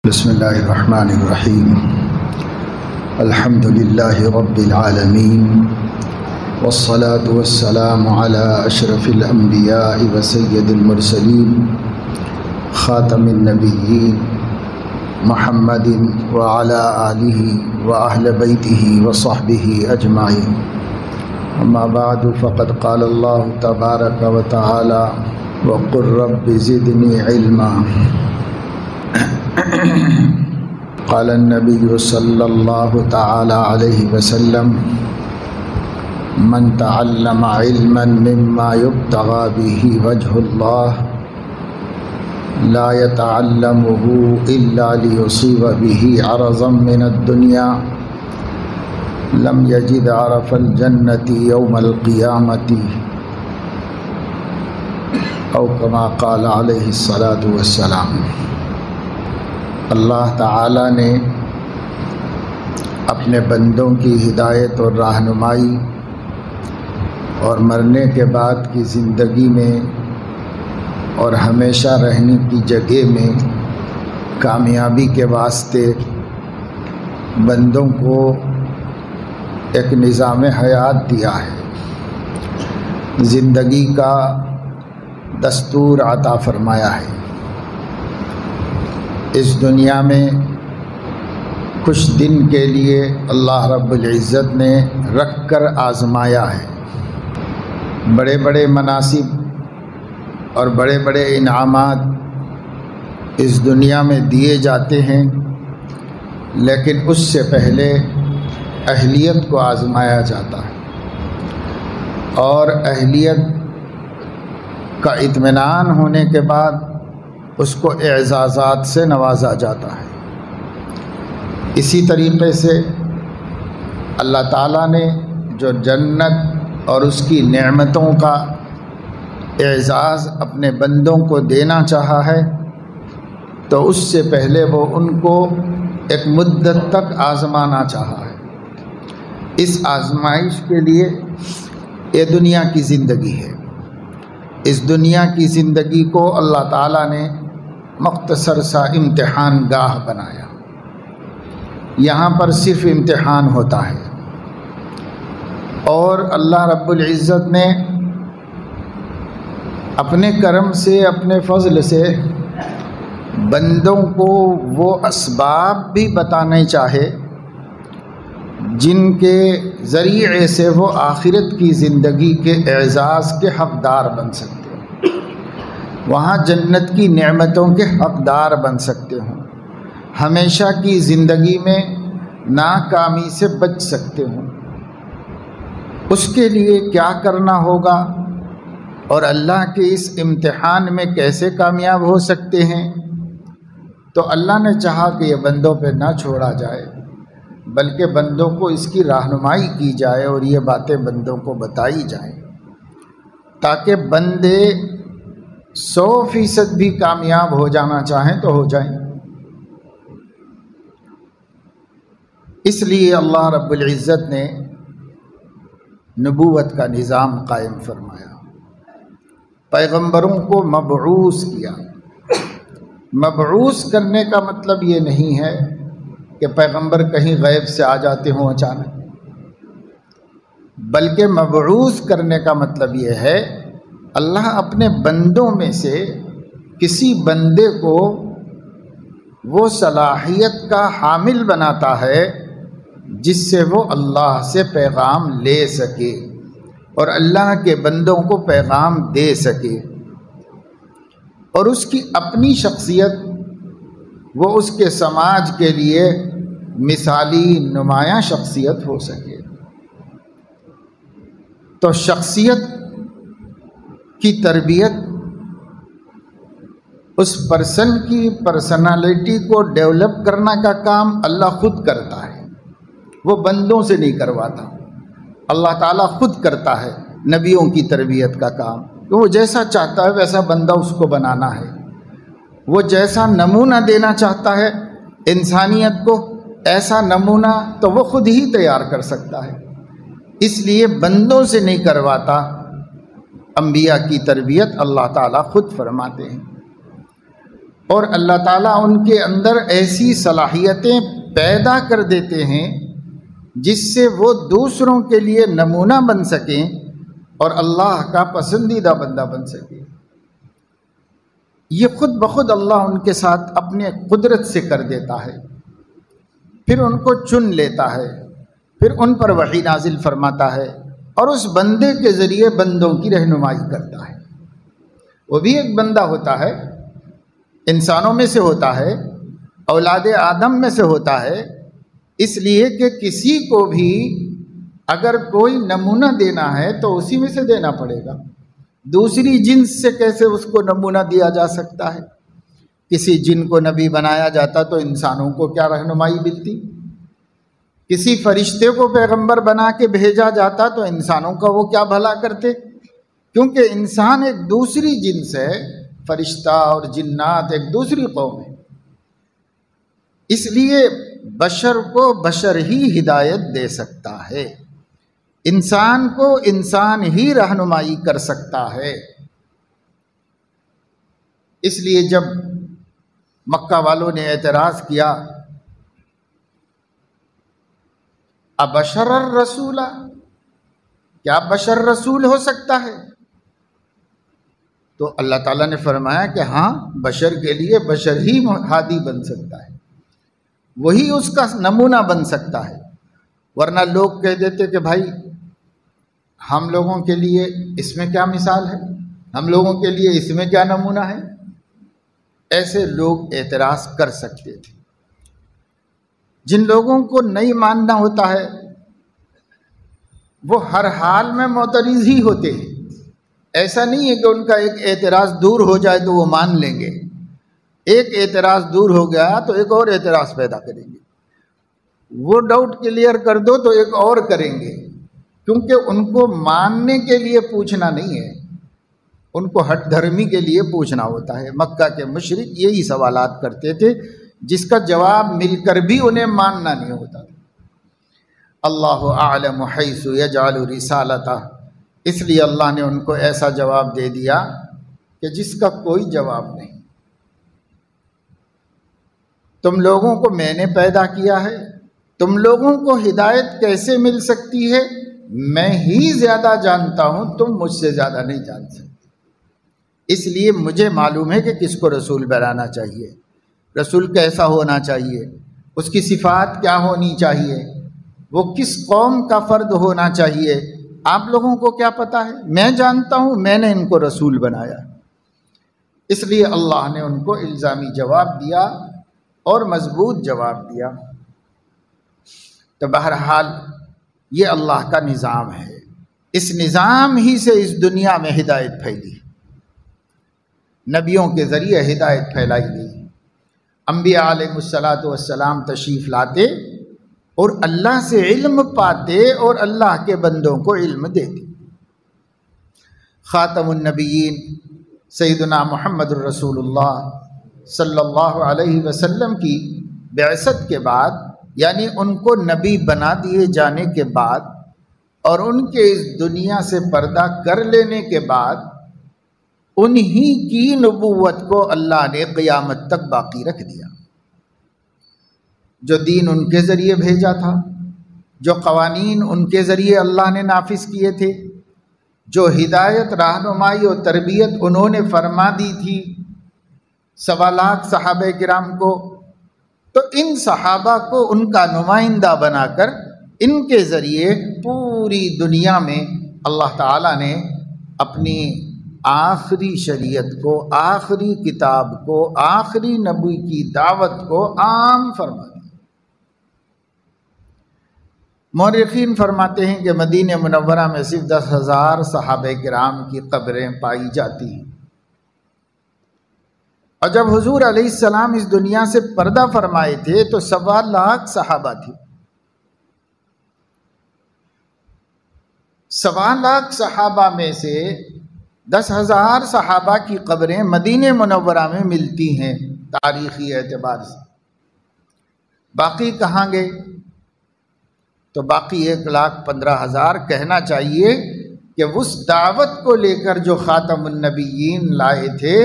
بسم اللہ الرحمن الرحیم الحمد للہ رب العالمین والصلاة والسلام علی اشرف الانبیاء وسید المرسلین خاتم النبیین محمد وعلی آلہ واہل بیتہ وصحبہ اجمعین اما بعد فقد قال اللہ تبارک وتعالی وقل رب زدنی علما قال النبي صلى الله تعالى عليه وسلم من تعلم علما مما يبتغى به وجه الله لا يتعلمه إلا ليصيب به عرضا من الدنيا لم يجد عرف الجنة يوم القيامة أو كما قال عليه الصلاة والسلام۔ اللہ تعالیٰ نے اپنے بندوں کی ہدایت اور رہنمائی اور مرنے کے بعد کی زندگی میں اور ہمیشہ رہنے کی جگہ میں کامیابی کے واسطے بندوں کو ایک نظام حیات دیا ہے، زندگی کا دستور عطا فرمایا ہے۔ اس دنیا میں کچھ دن کے لیے اللہ رب العزت نے رکھ کر آزمایا ہے۔ بڑے بڑے مناصب اور بڑے بڑے انعامات اس دنیا میں دیے جاتے ہیں، لیکن اس سے پہلے اہلیت کو آزمایا جاتا ہے، اور اہلیت کا اطمینان ہونے کے بعد اس کو اعزازات سے نوازا جاتا ہے۔ اسی طریقے سے اللہ تعالیٰ نے جو جنت اور اس کی نعمتوں کا اعزاز اپنے بندوں کو دینا چاہا ہے، تو اس سے پہلے وہ ان کو ایک مدت تک آزمانا چاہا ہے۔ اس آزمائش کے لیے یہ دنیا کی زندگی ہے۔ اس دنیا کی زندگی کو اللہ تعالیٰ نے مختصر سا امتحان گاہ بنایا۔ یہاں پر صرف امتحان ہوتا ہے، اور اللہ رب العزت نے اپنے کرم سے، اپنے فضل سے بندوں کو وہ اسباب بھی بتانے چاہے جن کے ذریعے سے وہ آخرت کی زندگی کے اعزاز کے حقدار بن سکتے ہیں، وہاں جنت کی نعمتوں کے حقدار بن سکتے ہوں، ہمیشہ کی زندگی میں ناکامی سے بچ سکتے ہوں۔ اس کے لیے کیا کرنا ہوگا اور اللہ کے اس امتحان میں کیسے کامیاب ہو سکتے ہیں، تو اللہ نے چاہا کہ یہ بندوں پہ نہ چھوڑا جائے، بلکہ بندوں کو اس کی رہنمائی کی جائے اور یہ باتیں بندوں کو بتائی جائیں، تاکہ بندے 100% بھی کامیاب ہو جانا چاہیں تو ہو جائیں۔ اس لیے اللہ رب العزت نے نبوت کا نظام قائم فرمایا، پیغمبروں کو مبعوث کیا۔ مبعوث کرنے کا مطلب یہ نہیں ہے کہ پیغمبر کہیں غیب سے آ جاتے ہوں اچانک، بلکہ مبعوث کرنے کا مطلب یہ ہے اللہ اپنے بندوں میں سے کسی بندے کو وہ صلاحیت کا حامل بناتا ہے جس سے وہ اللہ سے پیغام لے سکے اور اللہ کے بندوں کو پیغام دے سکے، اور اس کی اپنی شخصیت وہ اس کے سماج کے لیے مثالی نمایاں شخصیت ہو سکے۔ تو شخصیت کی تربیت اس پرسن کی پرسنالٹی کو ڈیولپ کرنا کا کام اللہ خود کرتا ہے، وہ بندوں سے نہیں کرواتا۔ اللہ تعالیٰ خود کرتا ہے نبیوں کی تربیت کا کام، کہ وہ جیسا چاہتا ہے ویسا بندہ اس کو بنانا ہے، وہ جیسا نمونہ دینا چاہتا ہے انسانیت کو، ایسا نمونہ تو وہ خود ہی تیار کر سکتا ہے، اس لیے بندوں سے نہیں کرواتا۔ انبیاء کی تربیت اللہ تعالیٰ خود فرماتے ہیں۔ اور اللہ تعالیٰ ان کے اندر ایسی صلاحیتیں پیدا کر دیتے ہیں جس سے وہ دوسروں کے لیے نمونہ بن سکیں اور اللہ کا پسندیدہ بندہ بن سکے۔ یہ خود بخود اللہ ان کے ساتھ اپنے قدرت سے کر دیتا ہے، پھر ان کو چن لیتا ہے، پھر ان پر وحی نازل فرماتا ہے اور اس بندے کے ذریعے بندوں کی رہنمائی کرتا ہے۔ وہ بھی ایک بندہ ہوتا ہے، انسانوں میں سے ہوتا ہے، اولاد آدم میں سے ہوتا ہے، اس لیے کہ کسی کو بھی اگر کوئی نمونہ دینا ہے تو اسی میں سے دینا پڑے گا۔ دوسری جنس سے کیسے اس کو نمونہ دیا جا سکتا ہے؟ کسی جن کو نبی بنایا جاتا تو انسانوں کو کیا رہنمائی ملتی؟ کسی فرشتے کو پیغمبر بنا کے بھیجا جاتا تو انسانوں کا وہ کیا بھلا کرتے؟ کیونکہ انسان ایک دوسری جنس ہے، فرشتہ اور جنات ایک دوسری قوم ہے، اس لیے بشر کو بشر ہی ہدایت دے سکتا ہے، انسان کو انسان ہی رہنمائی کر سکتا ہے۔ اس لیے جب مکہ والوں نے اعتراض کیا ابشر الرسول، کیا بشر رسول ہو سکتا ہے؟ تو اللہ تعالیٰ نے فرمایا کہ ہاں، بشر کے لیے بشر ہی ہادی بن سکتا ہے، وہی اس کا نمونہ بن سکتا ہے، ورنہ لوگ کہہ دیتے کہ بھائی ہم لوگوں کے لیے اس میں کیا مثال ہے، ہم لوگوں کے لیے اس میں کیا نمونہ ہے؟ ایسے لوگ اعتراض کر سکتے تھے۔ جن لوگوں کو نہیں ماننا ہوتا ہے وہ ہر حال میں معترض ہی ہوتے ہیں، ایسا نہیں ہے کہ ان کا ایک اعتراض دور ہو جائے تو وہ مان لیں گے، ایک اعتراض دور ہو گیا تو ایک اور اعتراض پیدا کریں گے، وہ ڈاؤٹ کلیئر کر دو تو ایک اور کریں گے، کیونکہ ان کو ماننے کے لیے پوچھنا نہیں ہے، ان کو ہٹ دھرمی کے لیے پوچھنا ہوتا ہے۔ مکہ کے مشرک یہی سوالات کرتے تھے جس کا جواب مل کر بھی انہیں ماننا نہیں ہوتا تھا۔ اللہ اعلم حیث یجعل رسالتہ، اس لیے اللہ نے ان کو ایسا جواب دے دیا کہ جس کا کوئی جواب نہیں۔ تم لوگوں کو میں نے پیدا کیا ہے، تم لوگوں کو ہدایت کیسے مل سکتی ہے؟ میں ہی زیادہ جانتا ہوں، تم مجھ سے زیادہ نہیں جان سکتے، اس لیے مجھے معلوم ہے کہ کس کو رسول بنانا چاہیے، رسول کیسا ہونا چاہیے، اس کی صفات کیا ہونی چاہیے، وہ کس قوم کا فرد ہونا چاہیے، آپ لوگوں کو کیا پتہ ہے؟ میں جانتا ہوں، میں نے ان کو رسول بنایا۔ اس لیے اللہ نے ان کو الزامی جواب دیا اور مضبوط جواب دیا۔ تو بہرحال یہ اللہ کا نظام ہے، اس نظام ہی سے اس دنیا میں ہدایت پھیلی، نبیوں کے ذریعے ہدایت پھیلائی گئی، انبیاء علیہ السلام تشریف لاتے اور اللہ سے علم پاتے اور اللہ کے بندوں کو علم دیتے۔ خاتم النبیین سیدنا محمد الرسول اللہ صلی اللہ علیہ وسلم کی بعثت کے بعد، یعنی ان کو نبی بنا دیے جانے کے بعد اور ان کے اس دنیا سے پردہ کر لینے کے بعد، انہی کی نبوت کو اللہ نے قیامت تک باقی رکھ دیا۔ جو دین ان کے ذریعے بھیجا تھا، جو قوانین ان کے ذریعے اللہ نے نافذ کیے تھے، جو ہدایت، رہنمائی اور تربیت انہوں نے فرما دی تھی 1.25 لاکھ صحابہ کرام کو، تو ان صحابہ کو ان کا نمائندہ بنا کر ان کے ذریعے پوری دنیا میں اللہ تعالیٰ نے اپنی آخری شریعت کو، آخری کتاب کو، آخری نبی کی دعوت کو عام فرما دیا۔ مورخین فرماتے ہیں کہ مدینہ منورہ میں صرف 10,000 صحابہ کرام کی قبریں پائی جاتی ہیں، اور جب حضور علیہ السلام اس دنیا سے پردہ فرمائے تھے تو 1.25 لاکھ صحابہ تھے۔ 1.25 لاکھ صحابہ میں سے 10,000 صحابہ کی قبریں مدینہ منورہ میں ملتی ہیں تاریخی اعتبار سے، باقی کہاں گئے؟ تو باقی 1,15,000 کہنا چاہیے کہ اس دعوت کو لے کر جو خاتم النبیین لائے تھے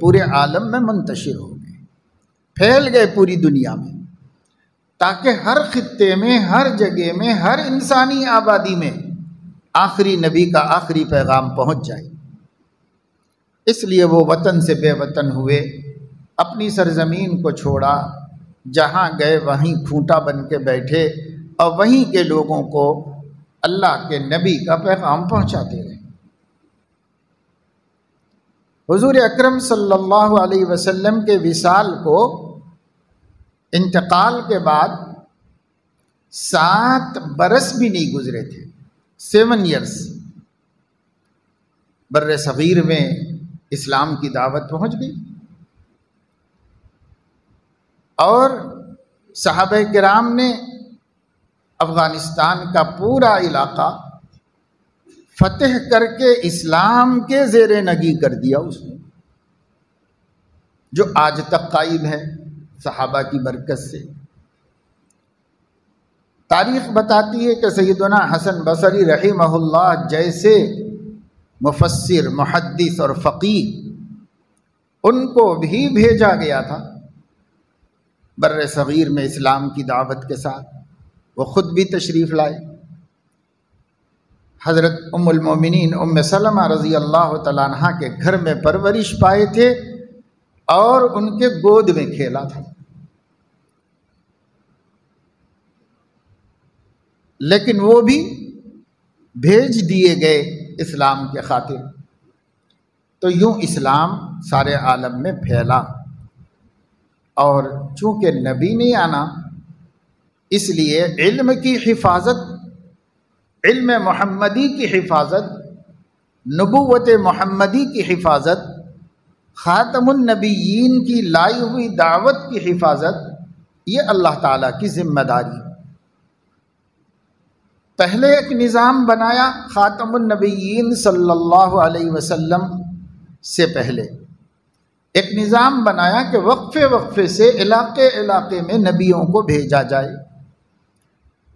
پورے عالم میں منتشر ہو گئے۔ پھیل گئے پوری دنیا میں، تاکہ ہر خطے میں، ہر جگہ میں، ہر انسانی آبادی میں آخری نبی کا آخری پیغام پہنچ جائے۔ اس لیے وہ وطن سے بے وطن ہوئے، اپنی سرزمین کو چھوڑا، جہاں گئے وہیں کھوٹا بن کے بیٹھے اور وہیں کے لوگوں کو اللہ کے نبی کا پیغام پہنچاتے رہے۔ حضور اکرم صلی اللہ علیہ وسلم کے وصال کو انتقال کے بعد 7 برس بھی نہیں گزرے تھے، 7 ایئرس، بر صغیر میں اسلام کی دعوت پہنچ گئی اور صحابہ کرام نے افغانستان کا پورا علاقہ فتح کر کے اسلام کے زیر نگی کر دیا اس نے، جو آج تک قائم ہے صحابہ کی برکت سے۔ تاریخ بتاتی ہے کہ سیدنا حسن بصری رحمہ اللہ جیسے مفسر، محدث اور فقیہ، ان کو بھی بھیجا گیا تھا بر صغیر میں اسلام کی دعوت کے ساتھ، وہ خود بھی تشریف لائے۔ حضرت ام المومنین ام سلمہ رضی اللہ تعالیٰ عنہ کے گھر میں پرورش پائے تھے اور ان کے گود میں کھیلا تھا، لیکن وہ بھی بھیج دیے گئے اسلام کے خاطر۔ تو یوں اسلام سارے عالم میں پھیلا، اور چونکہ نبی نہیں آنا، اس لیے علم کی حفاظت، علم محمدی کی حفاظت، نبوت محمدی کی حفاظت، خاتم النبیین کی لائی ہوئی دعوت کی حفاظت، یہ اللہ تعالیٰ کی ذمہ داری۔ پہلے ایک نظام بنایا خاتم النبیین صلی اللہ علیہ وسلم سے پہلے، ایک نظام بنایا کہ وقفے وقفے سے علاقے علاقے میں نبیوں کو بھیجا جائے،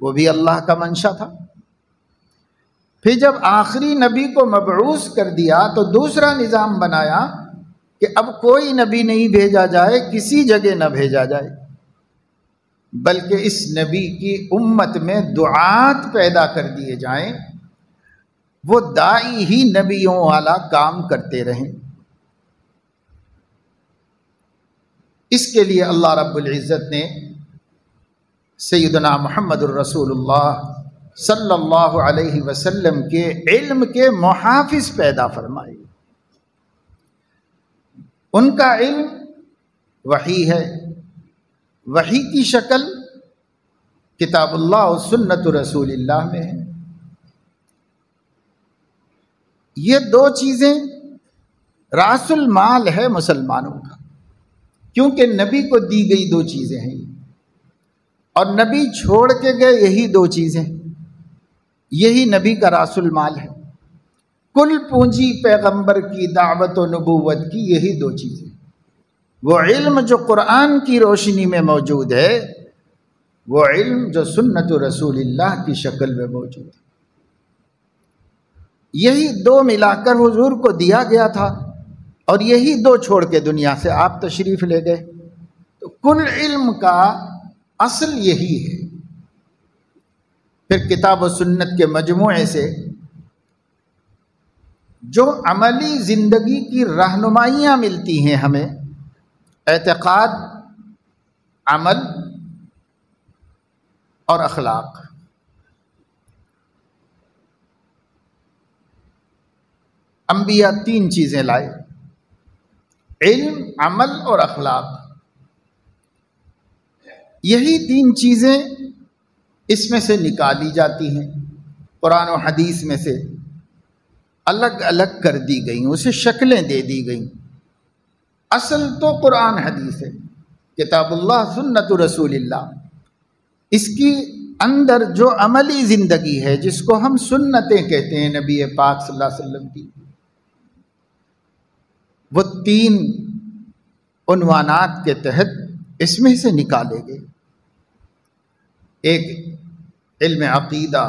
وہ بھی اللہ کا منشا تھا۔ پھر جب آخری نبی کو مبعوث کر دیا تو دوسرا نظام بنایا کہ اب کوئی نبی نہیں بھیجا جائے، کسی جگہ نہ بھیجا جائے، بلکہ اس نبی کی امت میں دعات پیدا کر دیے جائیں، وہ داعی ہی نبیوں والا کام کرتے رہیں۔ اس کے لیے اللہ رب العزت نے سیدنا محمد الرسول اللہ صلی اللہ علیہ وسلم کے علم کے محافظ پیدا فرمائے۔ ان کا علم وحی ہے، وحی کی شکل کتاب اللہ و سنت رسول اللہ میں ہے۔ یہ 2 چیزیں راس المال ہے مسلمانوں کا، کیونکہ نبی کو دی گئی 2 چیزیں ہیں، اور نبی چھوڑ کے گئے یہی 2 چیزیں، یہی نبی کا راس المال ہے۔ کل پونجی پیغمبر کی دعوت و نبوت کی یہی 2 چیزیں، وہ علم جو قرآن کی روشنی میں موجود ہے، وہ علم جو سنت رسول اللہ کی شکل میں موجود ہے، یہی 2 ملا کر حضور کو دیا گیا تھا، اور یہی 2 چھوڑ کے دنیا سے آپ تشریف لے گئے۔ تو کل علم کا اصل یہی ہے۔ پھر کتاب و سنت کے مجموعے سے جو عملی زندگی کی رہنمائیاں ملتی ہیں ہمیں، اعتقاد، عمل اور اخلاق، انبیاء 3 چیزیں لائے، علم، عمل اور اخلاق۔ یہی 3 چیزیں اس میں سے نکالی جاتی ہیں، قرآن و حدیث میں سے الگ الگ کر دی گئیں، اسے شکلیں دے دی گئیں۔ اصل تو قرآن حدیث ہے، کتاب اللہ سنت رسول اللہ۔ اس کی اندر جو عملی زندگی ہے، جس کو ہم سنتیں کہتے ہیں نبی پاک صلی اللہ علیہ وسلم کی، وہ 3 عنوانات کے تحت اس میں سے نکالے گئے۔ ایک علم عقیدہ،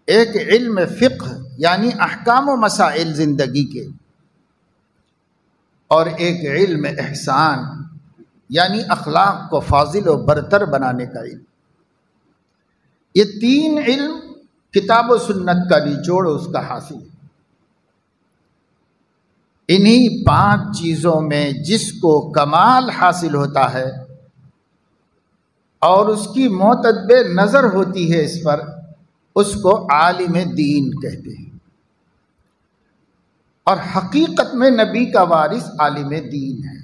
ایک علم فقہ یعنی احکام و مسائل زندگی کے، اور ایک علم احسان یعنی اخلاق کو فاضل و برتر بنانے کا علم۔ یہ تین علم کتاب و سنت کا نچوڑ اس کا حاصل ہے۔ انہی پانچ چیزوں میں جس کو کمال حاصل ہوتا ہے اور اس کی معتدب نظر ہوتی ہے اس پر، اس کو عالم دین کہتے ہیں۔ اور حقیقت میں نبی کا وارث عالم دین ہے،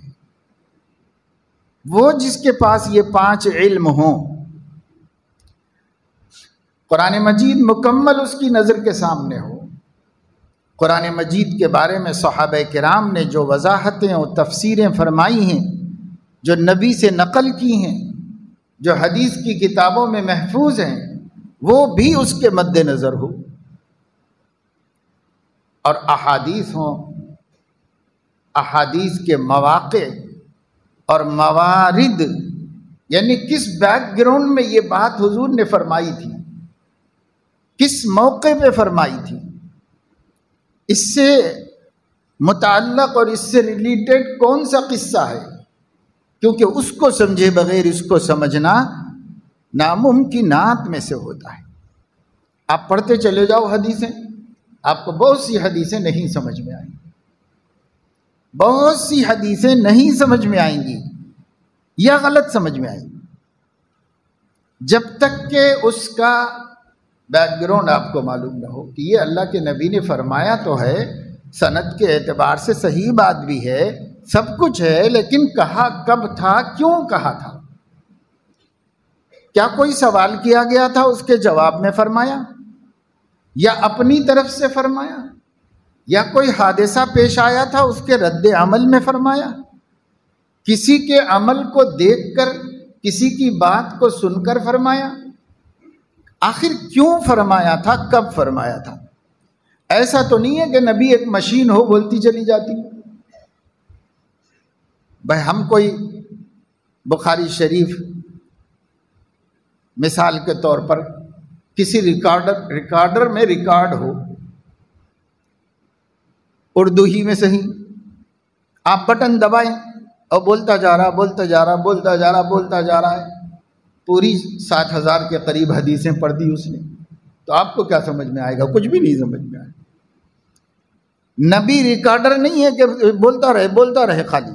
وہ جس کے پاس یہ پانچ علم ہوں۔ قرآن مجید مکمل اس کی نظر کے سامنے ہو، قرآن مجید کے بارے میں صحابہ کرام نے جو وضاحتیں اور تفسیریں فرمائی ہیں، جو نبی سے نقل کی ہیں، جو حدیث کی کتابوں میں محفوظ ہیں، وہ بھی اس کے مد نظر ہو، اور احادیث ہوں، احادیث کے مواقع اور موارد، یعنی کس بیک گراؤنڈ میں یہ بات حضور نے فرمائی تھی، کس موقع پہ فرمائی تھی، اس سے متعلق اور اس سے ریلیٹڈ کون سا قصہ ہے، کیونکہ اس کو سمجھے بغیر اس کو سمجھنا ناممکنات میں سے ہوتا ہے۔ آپ پڑھتے چلے جاؤ حدیثیں، آپ کو بہت سی حدیثیں نہیں سمجھ میں آئیں گی، بہت سی حدیثیں نہیں سمجھ میں آئیں گی یا غلط سمجھ میں آئیں گی، جب تک کہ اس کا بیک گراؤنڈ آپ کو معلوم نہ ہو کہ یہ اللہ کے نبی نے فرمایا تو ہے، سند کے اعتبار سے صحیح بات بھی ہے، سب کچھ ہے، لیکن کہا کب تھا، کیوں کہا تھا، کیا کوئی سوال کیا گیا تھا اس کے جواب میں فرمایا، یا اپنی طرف سے فرمایا، یا کوئی حادثہ پیش آیا تھا اس کے رد عمل میں فرمایا، کسی کے عمل کو دیکھ کر، کسی کی بات کو سن کر فرمایا، آخر کیوں فرمایا تھا، کب فرمایا تھا؟ ایسا تو نہیں ہے کہ نبی ایک مشین ہو بولتی چلی جاتی۔ بھائی ہم کوئی بخاری شریف مثال کے طور پر کسی ریکارڈر میں ریکارڈ ہو، اردو ہی میں صحیح، آپ بٹن دبائیں اور بولتا جا رہا ہے، پوری 60,000 کے قریب حدیثیں پڑھ دی اس نے، تو آپ کو کیا سمجھ میں آئے گا؟ کچھ بھی نہیں سمجھ میں آئے گا۔ نبی ریکارڈر نہیں ہے کہ بولتا رہے خالی،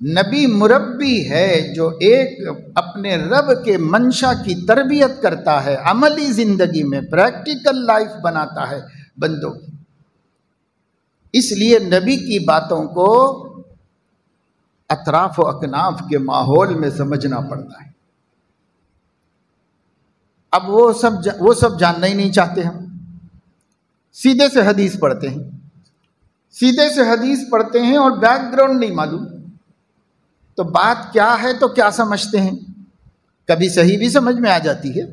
نبی مربی ہے جو ایک اپنے رب کے منشا کی تربیت کرتا ہے، عملی زندگی میں پریکٹیکل لائف بناتا ہے بندوں کی۔ اس لیے نبی کی باتوں کو اطراف و اکناف کے ماحول میں سمجھنا پڑتا ہے۔ اب وہ سب جاننا ہی نہیں چاہتے، ہم سیدھے سے حدیث پڑھتے ہیں اور بیک گراؤنڈ نہیں معلوم، تو بات کیا ہے تو کیا سمجھتے ہیں، کبھی صحیح بھی سمجھ میں آ جاتی ہے،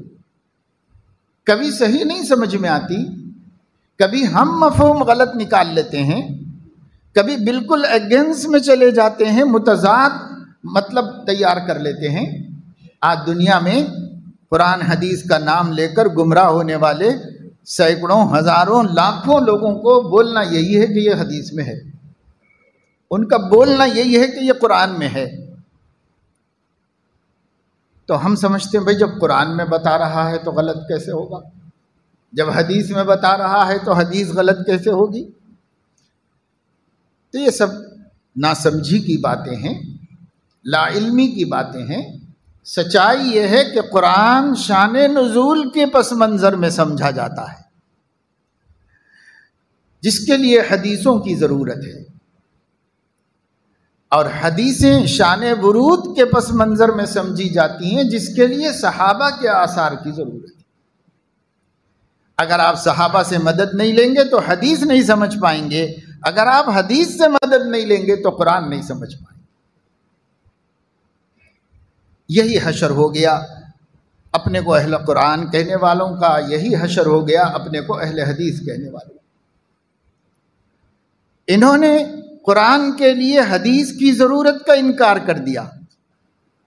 کبھی صحیح نہیں سمجھ میں آتی، کبھی ہم مفہوم غلط نکال لیتے ہیں، کبھی بالکل اگینسٹ میں چلے جاتے ہیں، متضاد مطلب تیار کر لیتے ہیں۔ آج دنیا میں قرآن حدیث کا نام لے کر گمراہ ہونے والے سینکڑوں، ہزاروں، لاکھوں لوگوں کو بولنا یہی ہے کہ یہ حدیث میں ہے، ان کا بولنا یہی ہے کہ یہ قرآن میں ہے۔ تو ہم سمجھتے ہیں بھائی جب قرآن میں بتا رہا ہے تو غلط کیسے ہوگا، جب حدیث میں بتا رہا ہے تو حدیث غلط کیسے ہوگی؟ تو یہ سب ناسمجھی کی باتیں ہیں، لا علمی کی باتیں ہیں۔ سچائی یہ ہے کہ قرآن شان نزول کے پس منظر میں سمجھا جاتا ہے، جس کے لیے حدیثوں کی ضرورت ہے، اور حدیثیں شان ورود کے پس منظر میں سمجھی جاتی ہیں، جس کے لیے صحابہ کے آثار کی ضرورت ہے۔ اگر آپ صحابہ سے مدد نہیں لیں گے تو حدیث نہیں سمجھ پائیں گے، اگر آپ حدیث سے مدد نہیں لیں گے تو قرآن نہیں سمجھ پائیں گے۔ یہی حشر ہو گیا اپنے کو اہل قرآن کہنے والوں کا، یہی حشر ہو گیا اپنے کو اہل حدیث کہنے والوں کا۔ انہوں نے قرآن کے لیے حدیث کی ضرورت کا انکار کر دیا،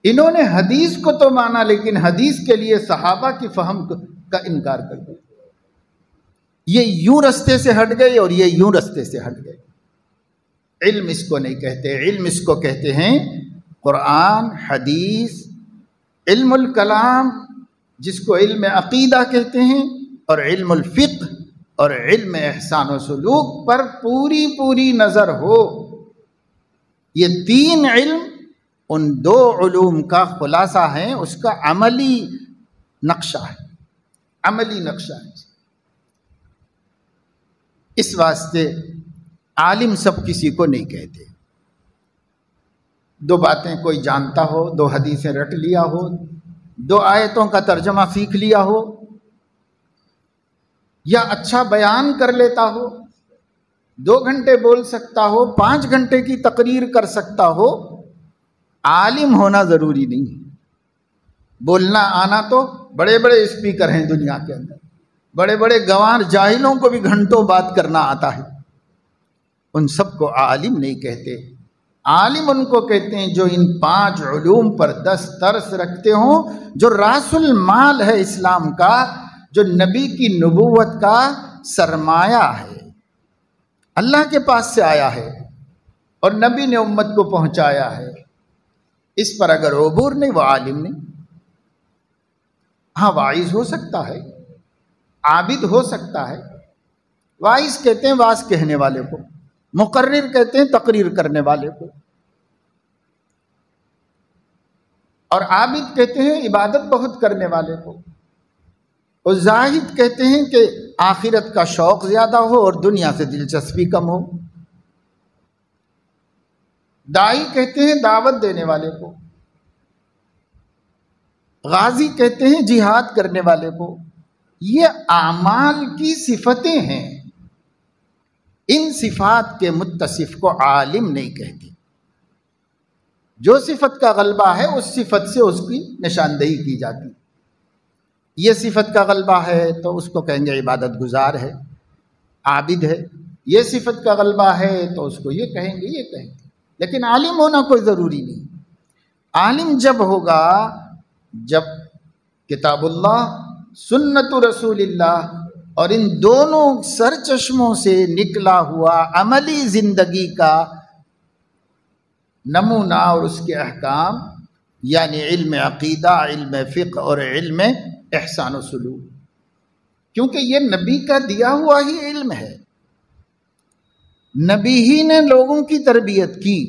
انہوں نے حدیث کو تو مانا لیکن حدیث کے لیے صحابہ کی فہم کا انکار کر دیا۔ یہ یوں رستے سے ہٹ گئے اور یہ یوں رستے سے ہٹ گئے۔ علم اس کو نہیں کہتے. علم اس کو کہتے ہیں قرآن، حدیث، علم الکلام جس کو علم عقیدہ کہتے ہیں، اور علم الفقہ اور علم احسان و سلوک پر پوری نظر ہو. یہ تین علم ان دو علوم کا خلاصہ ہیں، اس کا عملی نقشہ ہے، عملی نقشہ ہے. اس واسطے عالم سب کسی کو نہیں کہتے. دو باتیں کوئی جانتا ہو، دو حدیثیں رٹ لیا ہو، دو آیتوں کا ترجمہ سیکھ لیا ہو، یا اچھا بیان کر لیتا ہو، 2 گھنٹے بول سکتا ہو، 5 گھنٹے کی تقریر کر سکتا ہو، عالم ہونا ضروری نہیں ہے. بولنا آنا تو بڑے بڑے اسپیکر ہیں دنیا کے اندر، بڑے بڑے گوار جاہلوں کو بھی گھنٹوں بات کرنا آتا ہے. ان سب کو عالم نہیں کہتے. عالم ان کو کہتے ہیں جو ان 5 علوم پر دسترس رکھتے ہوں، جو راس المال ہے اسلام کا، جو نبی کی نبوت کا سرمایہ ہے، اللہ کے پاس سے آیا ہے اور نبی نے امت کو پہنچایا ہے. اس پر اگر عبور نہیں، وہ عالم نہیں. ہاں واعظ ہو سکتا ہے، عابد ہو سکتا ہے. واعظ کہتے ہیں واعظ کہنے والے کو، مقرر کہتے ہیں تقریر کرنے والے کو، اور عابد کہتے ہیں عبادت بہت کرنے والے کو، اور زاہد کہتے ہیں کہ آخرت کا شوق زیادہ ہو اور دنیا سے دلچسپی کم ہو. داعی کہتے ہیں دعوت دینے والے کو، غازی کہتے ہیں جہاد کرنے والے کو. یہ اعمال کی صفتیں ہیں، ان صفات کے متصف کو عالم نہیں کہتے. جو صفت کا غلبہ ہے اس صفت سے اس کی نشاندہی کی جاتی. یہ صفت کا غلبہ ہے تو اس کو کہیں گے عبادت گزار ہے، عابد ہے. یہ صفت کا غلبہ ہے تو اس کو یہ کہیں گے، یہ کہیں گے. لیکن عالم ہونا کوئی ضروری نہیں. عالم جب ہوگا جب کتاب اللہ، سنت رسول اللہ اور ان دونوں سرچشموں سے نکلا ہوا عملی زندگی کا نمونہ اور اس کے احکام، یعنی علم عقیدہ، علم فقہ اور علم احسان و سلوک. کیونکہ یہ نبی کا دیا ہوا ہی علم ہے. نبی ہی نے لوگوں کی تربیت کی،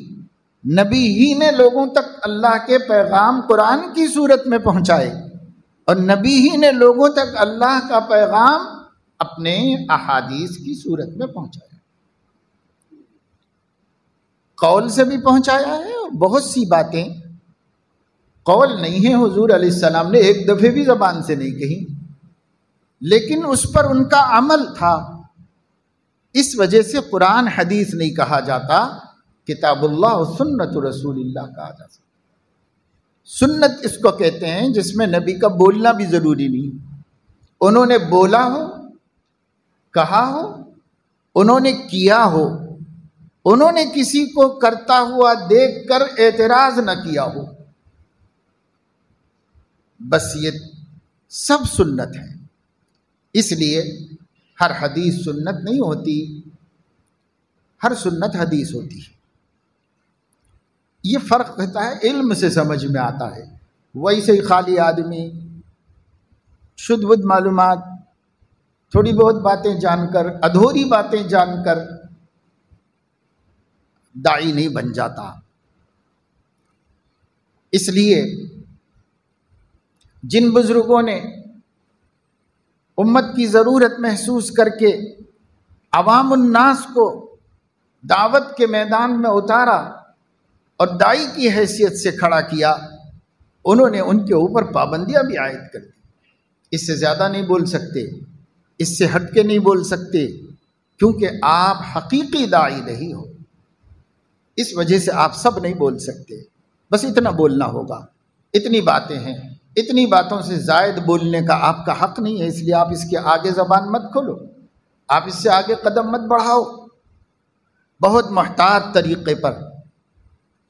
نبی ہی نے لوگوں تک اللہ کے پیغام قرآن کی صورت میں پہنچائے، اور نبی ہی نے لوگوں تک اللہ کا پیغام اپنے احادیث کی صورت میں پہنچایا. قول سے بھی پہنچایا ہے، اور بہت سی باتیں قول نہیں ہیں، حضور علیہ السلام نے ایک دفعہ بھی زبان سے نہیں کہی، لیکن اس پر ان کا عمل تھا. اس وجہ سے قرآن حدیث نہیں کہا جاتا، کتاب اللہ و سنت رسول اللہ کہا جاتا. سنت اس کو کہتے ہیں جس میں نبی کا بولنا بھی ضروری نہیں. انہوں نے بولا ہو، کہا ہو، انہوں نے کیا ہو، انہوں نے کسی کو کرتا ہوا دیکھ کر اعتراض نہ کیا ہو، بس یہ سب سنت ہے. اس لیے ہر حدیث سنت نہیں ہوتی، ہر سنت حدیث ہوتی ہے. یہ فرق ہوتا ہے، علم سے سمجھ میں آتا ہے. ویسے ہی خالی آدمی شدھ بدھ معلومات، تھوڑی بہت باتیں جان کر، ادھوری باتیں جان کر داعی نہیں بن جاتا. اس لیے جن بزرگوں نے امت کی ضرورت محسوس کر کے عوام الناس کو دعوت کے میدان میں اتارا اور داعی کی حیثیت سے کھڑا کیا، انہوں نے ان کے اوپر پابندیاں بھی عائد کر دی. اس سے زیادہ نہیں بول سکتے، اس سے ہٹ کے نہیں بول سکتے، کیونکہ آپ حقیقی داعی نہیں ہو. اس وجہ سے آپ سب نہیں بول سکتے، بس اتنا بولنا ہوگا. اتنی باتیں ہیں، اتنی باتوں سے زائد بولنے کا آپ کا حق نہیں ہے. اس لیے آپ اس کے آگے زبان مت کھولو، آپ اس سے آگے قدم مت بڑھاؤ. بہت محتاط طریقے پر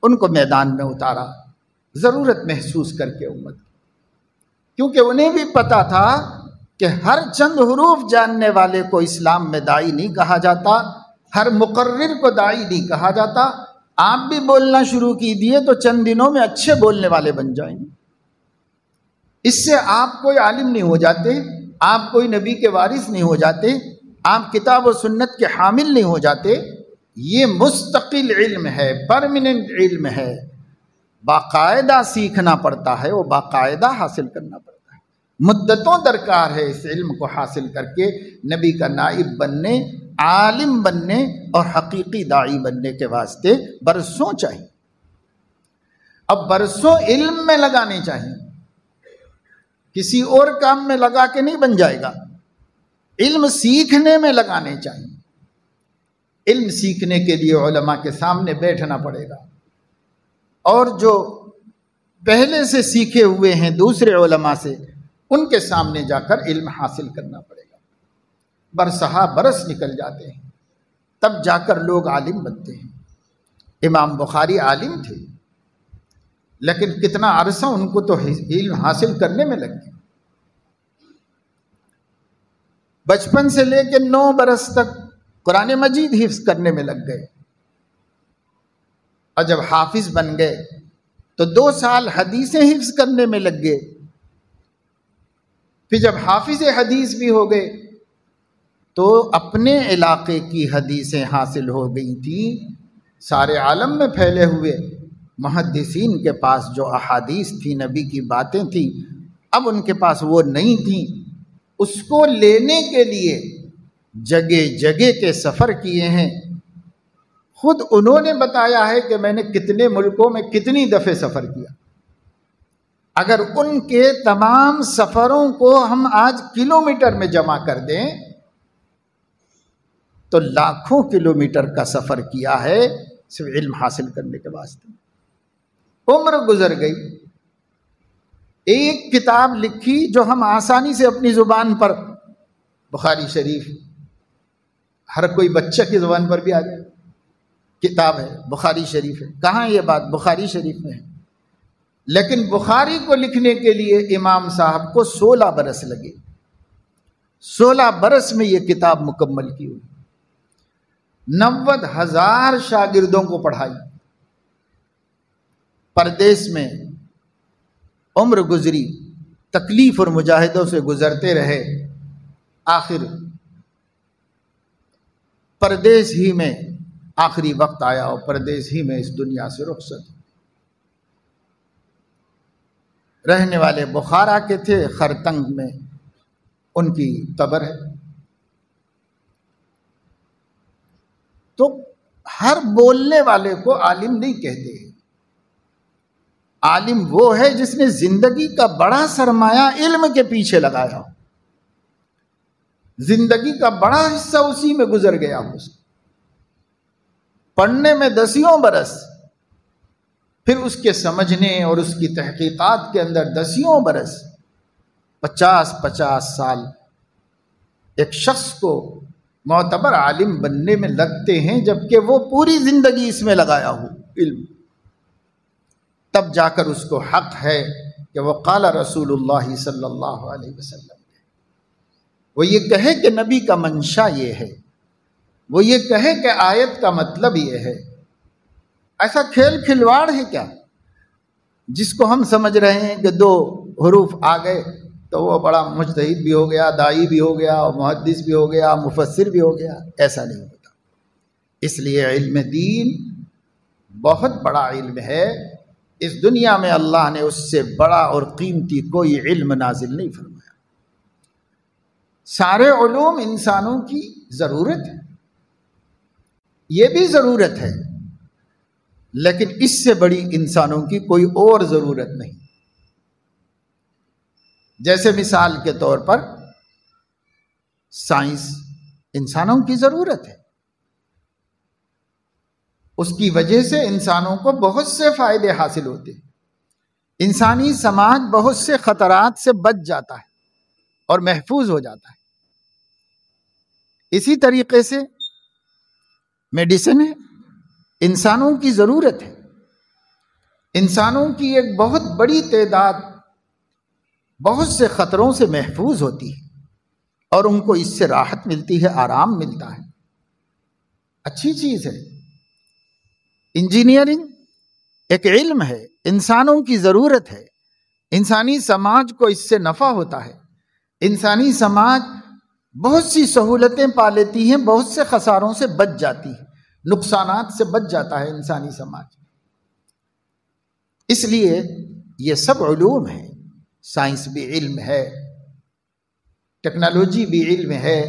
ان کو میدان میں اتارا، ضرورت محسوس کر کے امت، کیونکہ انہیں بھی پتا تھا کہ ہر چند حروف جاننے والے کو اسلام میں داعی نہیں کہا جاتا، ہر مقرر کو داعی نہیں کہا جاتا. آپ بھی بولنا شروع کیجیے تو چند دنوں میں اچھے بولنے والے بن جائیں گے. اس سے آپ کوئی عالم نہیں ہو جاتے، آپ کوئی نبی کے وارث نہیں ہو جاتے، آپ کتاب و سنت کے حامل نہیں ہو جاتے. یہ مستقل علم ہے، پرماننٹ علم ہے، باقاعدہ سیکھنا پڑتا ہے، وہ باقاعدہ حاصل کرنا پڑتا ہے. مدتوں درکار ہے اس علم کو حاصل کر کے نبی کا نائب بننے، عالم بننے اور حقیقی داعی بننے کے واسطے برسوں چاہیے. اب برسوں علم میں لگانے چاہیے، کسی اور کام میں لگا کے نہیں بن جائے گا. علم سیکھنے میں لگانے چاہیے. علم سیکھنے کے لیے علماء کے سامنے بیٹھنا پڑے گا، اور جو پہلے سے سیکھے ہوئے ہیں دوسرے علماء سے، ان کے سامنے جا کر علم حاصل کرنا پڑے گا. برسہا برس نکل جاتے ہیں، تب جا کر لوگ عالم بنتے ہیں. امام بخاری عالم تھے، لیکن کتنا عرصہ ان کو تو علم حاصل کرنے میں لگ گیا. بچپن سے لے کے 9 برس تک قرآن مجید حفظ کرنے میں لگ گئے، اور جب حافظ بن گئے تو 2 سال حدیثیں حفظ کرنے میں لگ گئے. پھر جب حافظ حدیث بھی ہو گئے تو اپنے علاقے کی حدیثیں حاصل ہو گئی تھیں. سارے عالم میں پھیلے ہوئے محدثین کے پاس جو احادیث تھی، نبی کی باتیں تھیں، اب ان کے پاس وہ نہیں تھیں. اس کو لینے کے لیے جگہ جگہ کے سفر کیے ہیں. خود انہوں نے بتایا ہے کہ میں نے کتنے ملکوں میں کتنی دفعہ سفر کیا. اگر ان کے تمام سفروں کو ہم آج کلومیٹر میں جمع کر دیں تو لاکھوں کلومیٹر کا سفر کیا ہے صرف علم حاصل کرنے کے واسطے. عمر گزر گئی، ایک کتاب لکھی جو ہم آسانی سے اپنی زبان پر، بخاری شریف، ہر کوئی بچہ کی زبان پر بھی آ جائے، کتاب ہے بخاری شریف ہے. کہاں یہ بات بخاری شریف میں ہے؟ لیکن بخاری کو لکھنے کے لیے امام صاحب کو 16 برس لگے. 16 برس میں یہ کتاب مکمل کی ہوئی. 90,000 شاگردوں کو پڑھائی. پردیس میں عمر گزری، تکلیف اور مجاہدوں سے گزرتے رہے. آخر پردیس ہی میں آخری وقت آیا اور پردیس ہی میں اس دنیا سے رخصت. رہنے والے بخارا کے تھے، خرتنگ میں ان کی قبر ہے. تو ہر بولنے والے کو عالم نہیں کہتے. عالم وہ ہے جس نے زندگی کا بڑا سرمایہ علم کے پیچھے لگایا ہو، زندگی کا بڑا حصہ اسی میں گزر گیا ہو. پڑھنے میں 10 برس، پھر اس کے سمجھنے اور اس کی تحقیقات کے اندر 10 برس، 50 سال ایک شخص کو معتبر عالم بننے میں لگتے ہیں، جبکہ وہ پوری زندگی اس میں لگایا ہو علم. تب جا کر اس کو حق ہے کہ وہ قال رسول اللہ صلی اللہ علیہ وسلم، وہ یہ کہے کہ نبی کا منشا یہ ہے، وہ یہ کہے کہ آیت کا مطلب یہ ہے. ایسا کھیل کھلواڑ ہے کیا جس کو ہم سمجھ رہے ہیں کہ 2 حروف آ گئے تو وہ بڑا مجتہد بھی ہو گیا، داعی بھی ہو گیا، محدث بھی ہو گیا، مفسر بھی ہو گیا. ایسا نہیں ہوتا. اس لیے علم دین بہت بڑا علم ہے. اس دنیا میں اللہ نے اس سے بڑا اور قیمتی کوئی علم نازل نہیں فرمایا. سارے علوم انسانوں کی ضرورت ہے، یہ بھی ضرورت ہے، لیکن اس سے بڑی انسانوں کی کوئی اور ضرورت نہیں. جیسے مثال کے طور پر سائنس انسانوں کی ضرورت ہے، اس کی وجہ سے انسانوں کو بہت سے فائدے حاصل ہوتے ہیں. انسانی سماج بہت سے خطرات سے بچ جاتا ہے اور محفوظ ہو جاتا ہے. اسی طریقے سے میڈیسن ہے، انسانوں کی ضرورت ہے. انسانوں کی ایک بہت بڑی تعداد بہت سے خطروں سے محفوظ ہوتی ہے اور ان کو اس سے راحت ملتی ہے، آرام ملتا ہے. اچھی چیز ہے. انجینئرنگ ایک علم ہے، انسانوں کی ضرورت ہے، انسانی سماج کو اس سے نفع ہوتا ہے. انسانی سماج بہت سی سہولتیں پا لیتی ہیں، بہت سے خساروں سے بچ جاتی ہے، نقصانات سے بچ جاتا ہے انسانی سماج. اس لیے یہ سب علوم ہیں. سائنس بھی علم ہے، ٹیکنالوجی بھی علم ہے،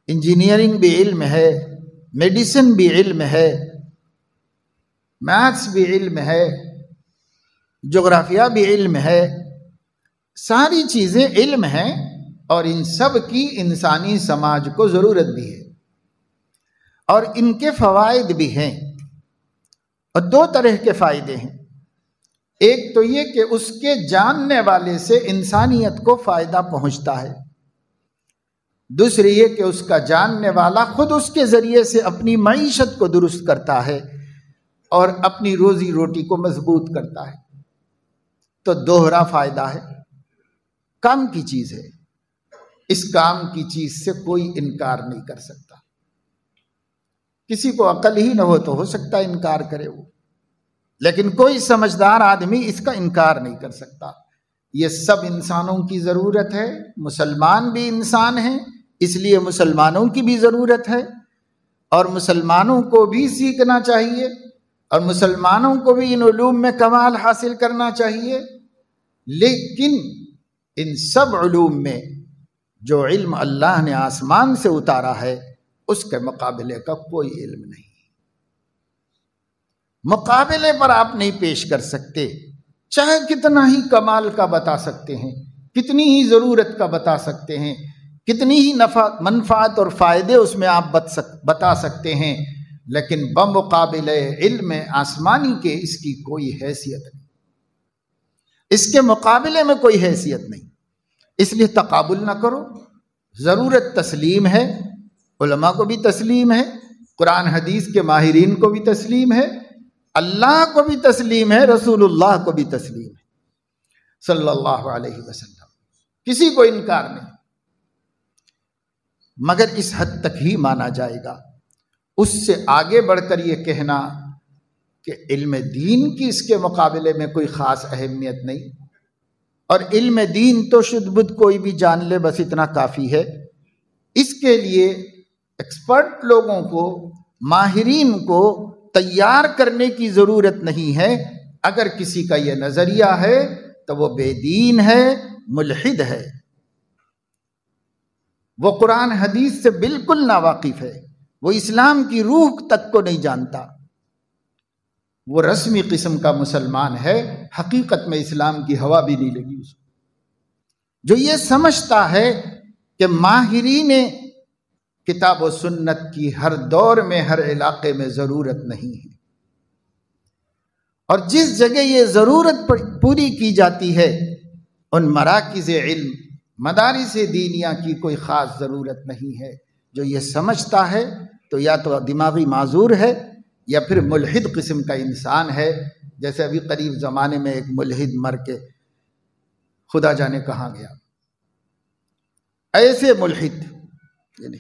انجینئرنگ بھی علم ہے، میڈیسن بھی علم ہے، میتھس بھی علم ہے، جغرافیہ بھی علم ہے. ساری چیزیں علم ہیں اور ان سب کی انسانی سماج کو ضرورت بھی ہے اور ان کے فوائد بھی ہیں. اور دو طرح کے فائدے ہیں. ایک تو یہ کہ اس کے جاننے والے سے انسانیت کو فائدہ پہنچتا ہے. دوسری یہ کہ اس کا جاننے والا خود اس کے ذریعے سے اپنی معیشت کو درست کرتا ہے اور اپنی روزی روٹی کو مضبوط کرتا ہے. تو دوہرا فائدہ ہے، کام کی چیز ہے. اس کام کی چیز سے کوئی انکار نہیں کر سکتا. کسی کو عقل ہی نہ ہو تو ہو سکتا ہے انکار کرے وہ، لیکن کوئی سمجھدار آدمی اس کا انکار نہیں کر سکتا. یہ سب انسانوں کی ضرورت ہے. مسلمان بھی انسان ہیں، اس لیے مسلمانوں کی بھی ضرورت ہے اور مسلمانوں کو بھی سیکھنا چاہیے اور مسلمانوں کو بھی ان علوم میں کمال حاصل کرنا چاہیے. لیکن ان سب علوم میں جو علم اللہ نے آسمان سے اتارا ہے اس کے مقابلے کا کوئی علم نہیں. مقابلے پر آپ نہیں پیش کر سکتے. چاہے کتنا ہی کمال کا بتا سکتے ہیں، کتنی ہی ضرورت کا بتا سکتے ہیں، کتنی ہی منفعت اور فائدے اس میں آپ بتا سکتے ہیں، لیکن بمقابلے علم آسمانی کے اس کی کوئی حیثیت نہیں. اس کے مقابلے میں کوئی حیثیت نہیں. اس لیے تقابل نہ کرو. ضرورت تسلیم ہے، علماء کو بھی تسلیم ہے، قرآن حدیث کے ماہرین کو بھی تسلیم ہے، اللہ کو بھی تسلیم ہے، رسول اللہ کو بھی تسلیم ہے صلی اللہ علیہ وسلم. کسی کو انکار نہیں، مگر اس حد تک ہی مانا جائے گا. اس سے آگے بڑھ کر یہ کہنا کہ علم دین کی اس کے مقابلے میں کوئی خاص اہمیت نہیں، اور علم دین تو شدھ بدھ کوئی بھی جان لے بس اتنا کافی ہے. اس کے لیے ایکسپرٹ لوگوں کو، ماہرین کو تیار کرنے کی ضرورت نہیں ہے. اگر کسی کا یہ نظریہ ہے تو وہ بے دین ہے، ملحد ہے، وہ قرآن حدیث سے بالکل ناواقف ہے، وہ اسلام کی روح تک کو نہیں جانتا، وہ رسمی قسم کا مسلمان ہے، حقیقت میں اسلام کی ہوا بھی نہیں لگی اس کو. جو یہ سمجھتا ہے کہ ماہرین کتاب و سنت کی ہر دور میں، ہر علاقے میں ضرورت نہیں ہے، اور جس جگہ یہ ضرورت پوری کی جاتی ہے ان مراکز علم، مدارس دینیہ کی کوئی خاص ضرورت نہیں ہے. جو یہ سمجھتا ہے تو یا تو دماغی معذور ہے یا پھر ملحد قسم کا انسان ہے. جیسے ابھی قریب زمانے میں ایک ملحد مر کے خدا جانے کہاں گیا. ایسے ملحد یعنی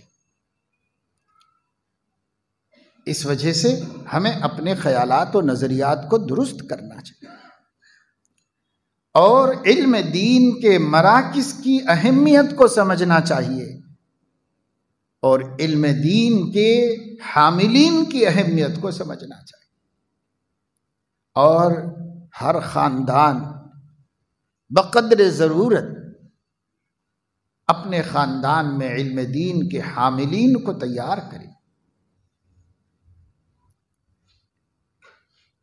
اس وجہ سے ہمیں اپنے خیالات و نظریات کو درست کرنا چاہیے اور علم دین کے مراکز کی اہمیت کو سمجھنا چاہیے اور علم دین کے حاملین کی اہمیت کو سمجھنا چاہیے. اور ہر خاندان بقدر ضرورت اپنے خاندان میں علم دین کے حاملین کو تیار کرے،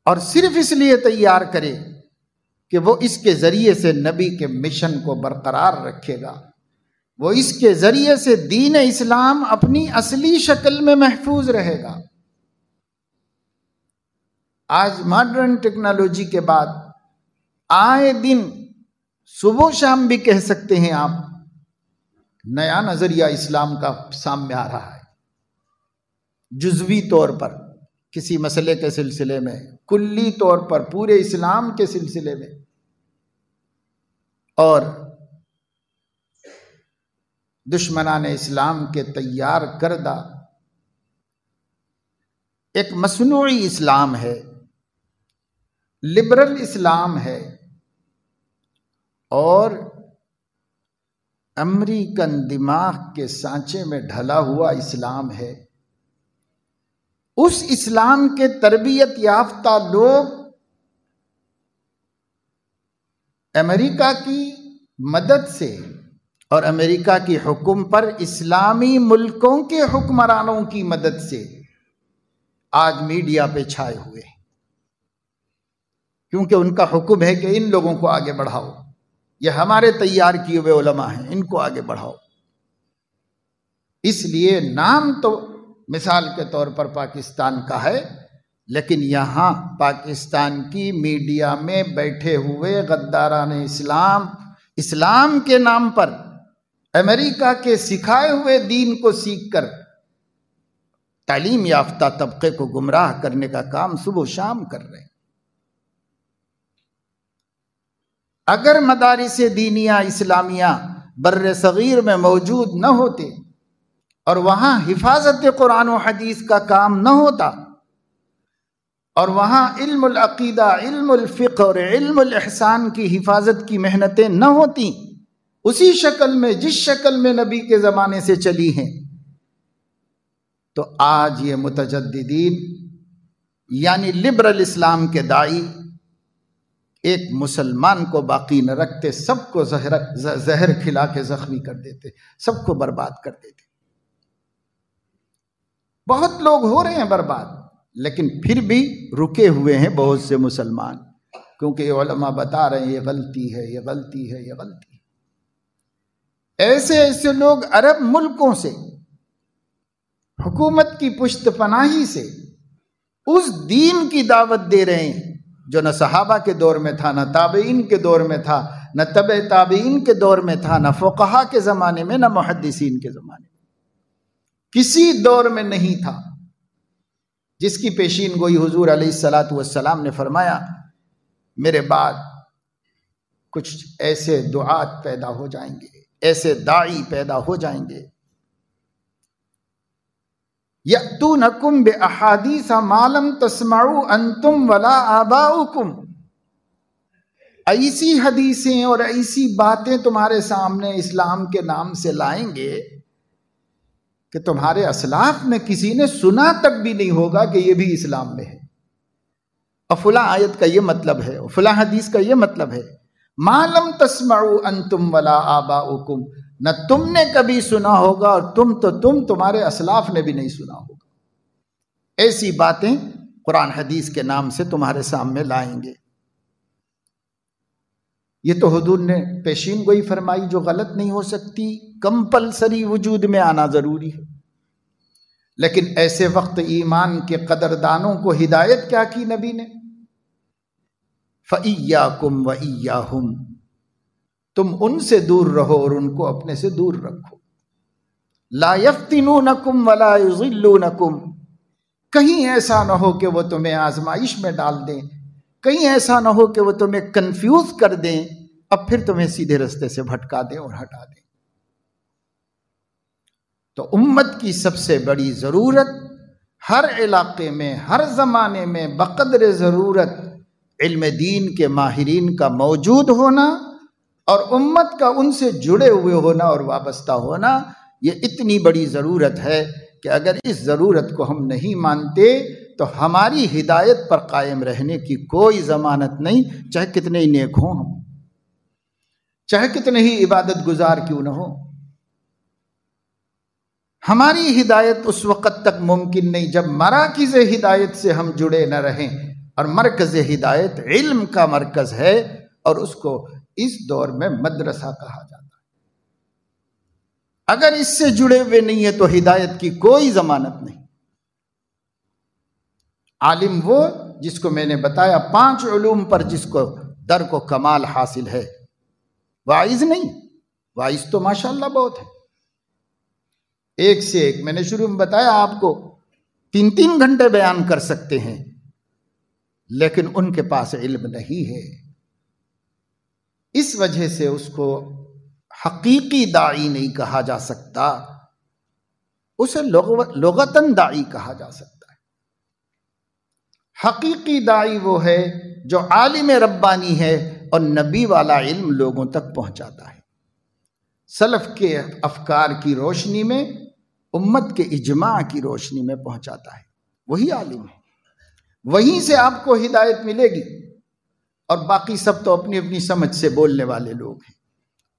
اور صرف اس لیے تیار کرے کہ وہ اس کے ذریعے سے نبی کے مشن کو برقرار رکھے گا، وہ اس کے ذریعے سے دین اسلام اپنی اصلی شکل میں محفوظ رہے گا. آج ماڈرن ٹیکنالوجی کے بعد آئے دن صبح شام بھی کہہ سکتے ہیں آپ، نیا نظریہ اسلام کا سامنے آ رہا ہے، جزوی طور پر کسی مسئلے کے سلسلے میں، کلی طور پر پورے اسلام کے سلسلے میں. اور دشمنان اسلام کے تیار کردہ ایک مصنوعی اسلام ہے، لبرل اسلام ہے، اور امریکن دماغ کے سانچے میں ڈھلا ہوا اسلام ہے۔ اس اسلام کے تربیت یافتہ لوگ امریکہ کی مدد سے اور امریکہ کی حکم پر اسلامی ملکوں کے حکمرانوں کی مدد سے آج میڈیا پہ چھائے ہوئے ہیں، کیونکہ ان کا حکم ہے کہ ان لوگوں کو آگے بڑھاؤ، یہ ہمارے تیار کیے ہوئے علماء ہیں، ان کو آگے بڑھاؤ۔ اس لیے نام تو مثال کے طور پر پاکستان کا ہے، لیکن یہاں پاکستان کی میڈیا میں بیٹھے ہوئے غداران اسلام کے نام پر امریکہ کے سکھائے ہوئے دین کو سیکھ کر تعلیم یافتہ طبقے کو گمراہ کرنے کا کام صبح و شام کر رہے ہیں۔ اگر مدارس دینیہ اسلامیہ بر صغیر میں موجود نہ ہوتے اور وہاں حفاظت قرآن و حدیث کا کام نہ ہوتا، اور وہاں علم العقیدہ، علم الفقہ اور علم الاحسان کی حفاظت کی محنتیں نہ ہوتی اسی شکل میں جس شکل میں نبی کے زمانے سے چلی ہیں، تو آج یہ متجددین یعنی لبرل اسلام کے داعی ایک مسلمان کو باقی نہ رکھتے، سب کو زہر کھلا کے زخمی کر دیتے، سب کو برباد کر دیتے۔ بہت لوگ ہو رہے ہیں برباد، لیکن پھر بھی رکے ہوئے ہیں بہت سے مسلمان، کیونکہ یہ علماء بتا رہے ہیں یہ غلطی ہے، یہ غلطی ہے، یہ غلطی ہے۔ ایسے لوگ عرب ملکوں سے حکومت کی پشت پناہی سے اس دین کی دعوت دے رہے ہیں جو نہ صحابہ کے دور میں تھا، نہ تابعین کے دور میں تھا، نہ تبع تابعین کے دور میں تھا، نہ فقہا کے زمانے میں، نہ محدثین کے زمانے میں، کسی دور میں نہیں تھا، جس کی پیشین گوئی حضور علیہ السلام نے فرمایا میرے بعد کچھ ایسے دعات پیدا ہو جائیں گے، ایسے داعی پیدا ہو جائیں گے، یأتونکم بأحادیث ما لم تسمعوا انتم ولا آباؤکم، ایسی حدیثیں اور ایسی باتیں تمہارے سامنے اسلام کے نام سے لائیں گے کہ تمہارے اسلاف میں کسی نے سنا تک بھی نہیں ہوگا کہ یہ بھی اسلام میں ہے، اور فلاں آیت کا یہ مطلب ہے، اور فلاں حدیث کا یہ مطلب ہے۔ ما لم تسمعوا انتم ولا آباؤکم، نہ تم نے کبھی سنا ہوگا اور تمہارے اسلاف نے بھی نہیں سنا ہوگا، ایسی باتیں قرآن حدیث کے نام سے تمہارے سامنے لائیں گے۔ یہ تو حضور نے پیشین گوئی فرمائی جو غلط نہیں ہو سکتی، کمپلسری وجود میں آنا ضروری ہے۔ لیکن ایسے وقت ایمان کے قدردانوں کو ہدایت کیا کی نبی نے؟ فَإِيَّاكُمْ وَإِيَّاهُمْ، تم ان سے دور رہو اور ان کو اپنے سے دور رکھو۔ لا يفتنونکم ولا یضلونکم، کہیں ایسا نہ ہو کہ وہ تمہیں آزمائش میں ڈال دیں، کہیں ایسا نہ ہو کہ وہ تمہیں کنفیوز کر دیں، اب پھر تمہیں سیدھے رستے سے بھٹکا دیں اور ہٹا دیں۔ تو امت کی سب سے بڑی ضرورت ہر علاقے میں، ہر زمانے میں بقدر ضرورت علم دین کے ماہرین کا موجود ہونا اور امت کا ان سے جڑے ہوئے ہونا اور وابستہ ہونا، یہ اتنی بڑی ضرورت ہے کہ اگر اس ضرورت کو ہم نہیں مانتے تو ہماری ہدایت پر قائم رہنے کی کوئی ضمانت نہیں، چاہے کتنے ہی نیک ہوں ہم، چاہے کتنے ہی عبادت گزار کیوں نہ ہو۔ ہماری ہدایت اس وقت تک ممکن نہیں جب مراکز ہدایت سے ہم جڑے نہ رہیں، اور مرکز ہدایت علم کا مرکز ہے، اور اس کو اس دور میں مدرسہ کہا جاتا ہے۔ اگر اس سے جڑے ہوئے نہیں ہے تو ہدایت کی کوئی ضمانت نہیں۔ عالم وہ جس کو میں نے بتایا 5 علوم پر جس کو در کو کمال حاصل ہے، واعظ نہیں، واعظ تو ماشاءاللہ بہت ہے، ایک سے ایک، میں نے شروع میں بتایا آپ کو 3 گھنٹے بیان کر سکتے ہیں، لیکن ان کے پاس علم نہیں ہے، اس وجہ سے اس کو حقیقی داعی نہیں کہا جا سکتا، اسے لغتاً داعی کہا جا سکتا ہے۔ حقیقی داعی وہ ہے جو عالم ربانی ہے اور نبی والا علم لوگوں تک پہنچاتا ہے، سلف کے افکار کی روشنی میں، امت کے اجماع کی روشنی میں پہنچاتا ہے، وہی عالم ہے۔ وہیں سے آپ کو ہدایت ملے گی، اور باقی سب تو اپنی اپنی سمجھ سے بولنے والے لوگ ہیں،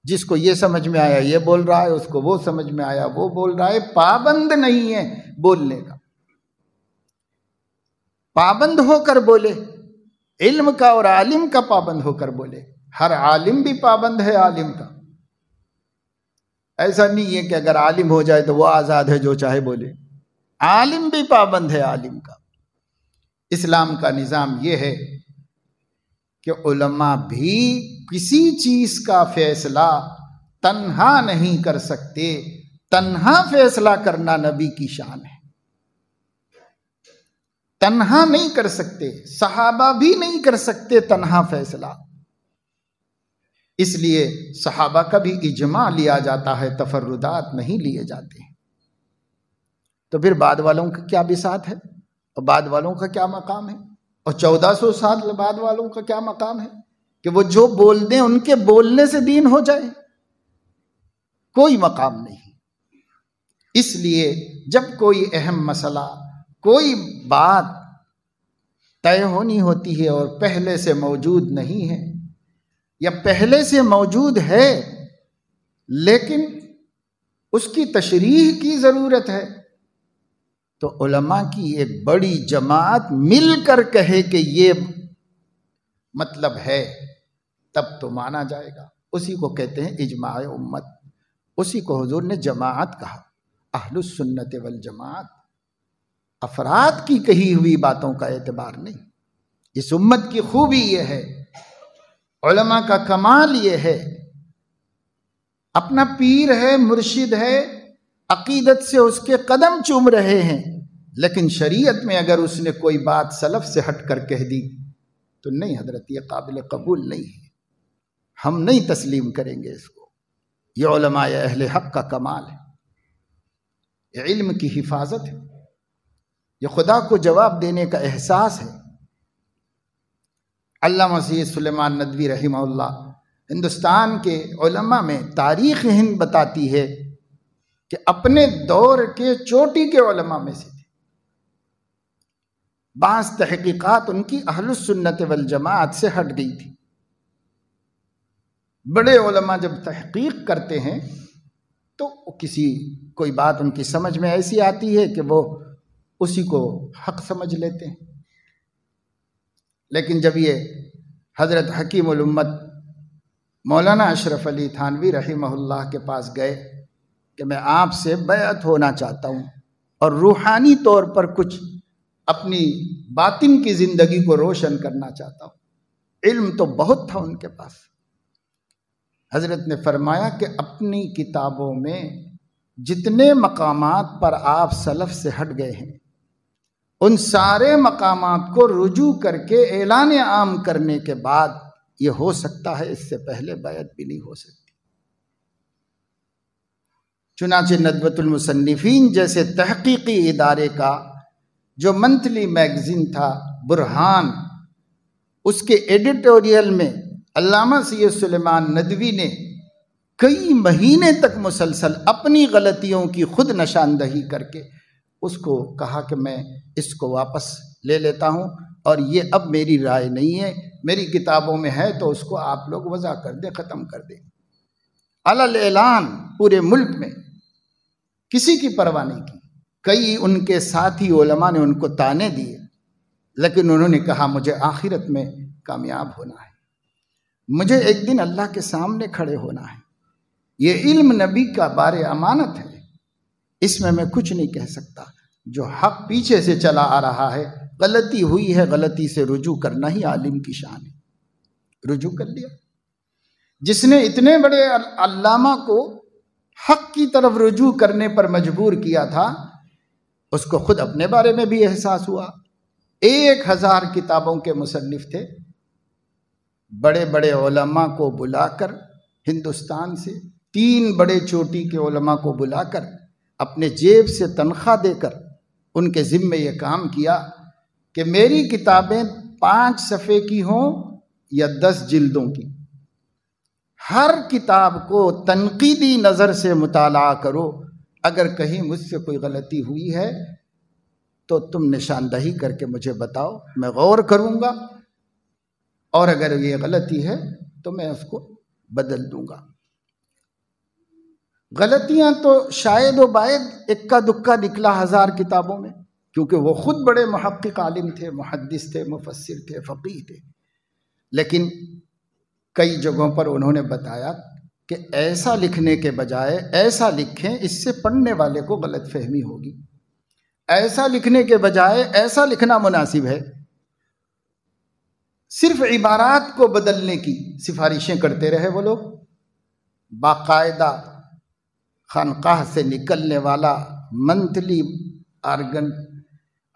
جس کو یہ سمجھ میں آیا یہ بول رہا ہے، اس کو وہ سمجھ میں آیا وہ بول رہا ہے، پابند نہیں ہے بولنے کا، پابند ہو کر بولے، علم کا اور عالم کا پابند ہو کر بولے۔ ہر عالم بھی پابند ہے عالم کا، ایسا نہیں ہے کہ اگر عالم ہو جائے تو وہ آزاد ہے جو چاہے بولے، عالم بھی پابند ہے عالم کا۔ اسلام کا نظام یہ ہے کہ علماء بھی کسی چیز کا فیصلہ تنہا نہیں کر سکتے، تنہا فیصلہ کرنا نبی کی شان ہے، تنہا نہیں کر سکتے، صحابہ بھی نہیں کر سکتے تنہا فیصلہ، اس لیے صحابہ کا بھی اجماع لیا جاتا ہے، تفردات نہیں لیے جاتے ہیں۔ تو پھر بعد والوں کا کیا بساط ہے، اور بعد والوں کا کیا مقام ہے، اور 1400 سال بعد والوں کا کیا مقام ہے کہ وہ جو بول دیں ان کے بولنے سے دین ہو جائے؟ کوئی مقام نہیں۔ اس لیے جب کوئی اہم مسئلہ، کوئی بات طے ہونی ہوتی ہے اور پہلے سے موجود نہیں ہے، یا پہلے سے موجود ہے لیکن اس کی تشریح کی ضرورت ہے، تو علماء کی ایک بڑی جماعت مل کر کہے کہ یہ مطلب ہے، تب تو مانا جائے گا۔ اسی کو کہتے ہیں اجماع امت، اسی کو حضور نے جماعت کہا، اہل السنت والجماعت۔ افراد کی کہی ہوئی باتوں کا اعتبار نہیں۔ اس امت کی خوبی یہ ہے، علماء کا کمال یہ ہے، اپنا پیر ہے، مرشد ہے، عقیدت سے اس کے قدم چوم رہے ہیں، لیکن شریعت میں اگر اس نے کوئی بات سلف سے ہٹ کر کہہ دی تو نہیں حضرت، یہ قابل قبول نہیں ہے، ہم نہیں تسلیم کریں گے اس کو۔ یہ علماء اہل حق کا کمال ہے، یہ علم کی حفاظت ہے، یہ خدا کو جواب دینے کا احساس ہے۔ علامہ سید سلیمان ندوی رحمہ اللہ ہندوستان کے علماء میں تاریخ ہند بتاتی ہے کہ اپنے دور کے چوٹی کے علماء میں سے تھے۔ بعض تحقیقات ان کی اہل السنت والجماعت سے ہٹ گئی تھی۔ بڑے علماء جب تحقیق کرتے ہیں تو کوئی بات ان کی سمجھ میں ایسی آتی ہے کہ وہ اسی کو حق سمجھ لیتے ہیں، لیکن جب یہ حضرت حکیم الامت مولانا اشرف علی تھانوی رحمہ اللہ کے پاس گئے کہ میں آپ سے بیعت ہونا چاہتا ہوں اور روحانی طور پر کچھ اپنی باطن کی زندگی کو روشن کرنا چاہتا ہوں، علم تو بہت تھا ان کے پاس، حضرت نے فرمایا کہ اپنی کتابوں میں جتنے مقامات پر آپ سلف سے ہٹ گئے ہیں ان سارے مقامات کو رجوع کر کے اعلان عام کرنے کے بعد یہ ہو سکتا ہے، اس سے پہلے بیعت بھی نہیں ہو سکتی۔ چنانچہ ندوۃ المصنفین جیسے تحقیقی ادارے کا جو منتھلی میگزین تھا برہان، اس کے ایڈیٹوریل میں علامہ سید سلیمان ندوی نے کئی مہینے تک مسلسل اپنی غلطیوں کی خود نشاندہی کر کے اس کو کہا کہ میں اس کو واپس لے لیتا ہوں اور یہ اب میری رائے نہیں ہے، میری کتابوں میں ہے تو اس کو آپ لوگ وضع کر دیں، ختم کر دیں۔ علل اعلان پورے ملک میں کسی کی پرواہ نہیں کی۔ کئی ان کے ساتھی علماء نے ان کو تانے دیے، لیکن انہوں نے کہا مجھے آخرت میں کامیاب ہونا ہے، مجھے ایک دن اللہ کے سامنے کھڑے ہونا ہے، یہ علم نبی کا بار امانت ہے، اس میں کچھ نہیں کہہ سکتا۔ جو حق پیچھے سے چلا آ رہا ہے، غلطی ہوئی ہے، غلطی سے رجوع کرنا ہی عالم کی شان ہے، رجوع کر لیا۔ جس نے اتنے بڑے علامہ کو حق کی طرف رجوع کرنے پر مجبور کیا تھا، اس کو خود اپنے بارے میں بھی احساس ہوا۔ 1000 کتابوں کے مصنف تھے، بڑے بڑے علماء کو بلا کر ہندوستان سے 3 بڑے چوٹی کے علماء کو بلا کر اپنے جیب سے تنخواہ دے کر ان کے ذمے یہ کام کیا کہ میری کتابیں 5 صفحے کی ہوں یا 10 جلدوں کی، ہر کتاب کو تنقیدی نظر سے مطالعہ کرو، اگر کہیں مجھ سے کوئی غلطی ہوئی ہے تو تم نشاندہی کر کے مجھے بتاؤ، میں غور کروں گا، اور اگر یہ غلطی ہے تو میں اس کو بدل دوں گا۔ غلطیاں تو شاید و باید اکا دکا نکلا 1000 کتابوں میں، کیونکہ وہ خود بڑے محقق عالم تھے، محدث تھے، مفسر تھے، فقیہ تھے، لیکن کئی جگہوں پر انہوں نے بتایا کہ ایسا لکھنے کے بجائے ایسا لکھیں، اس سے پڑھنے والے کو غلط فہمی ہوگی، ایسا لکھنے کے بجائے ایسا لکھنا مناسب ہے۔ صرف عبارات کو بدلنے کی سفارشیں کرتے رہے وہ لوگ۔ باقاعدہ خانقاہ سے نکلنے والا منتھلی آرگن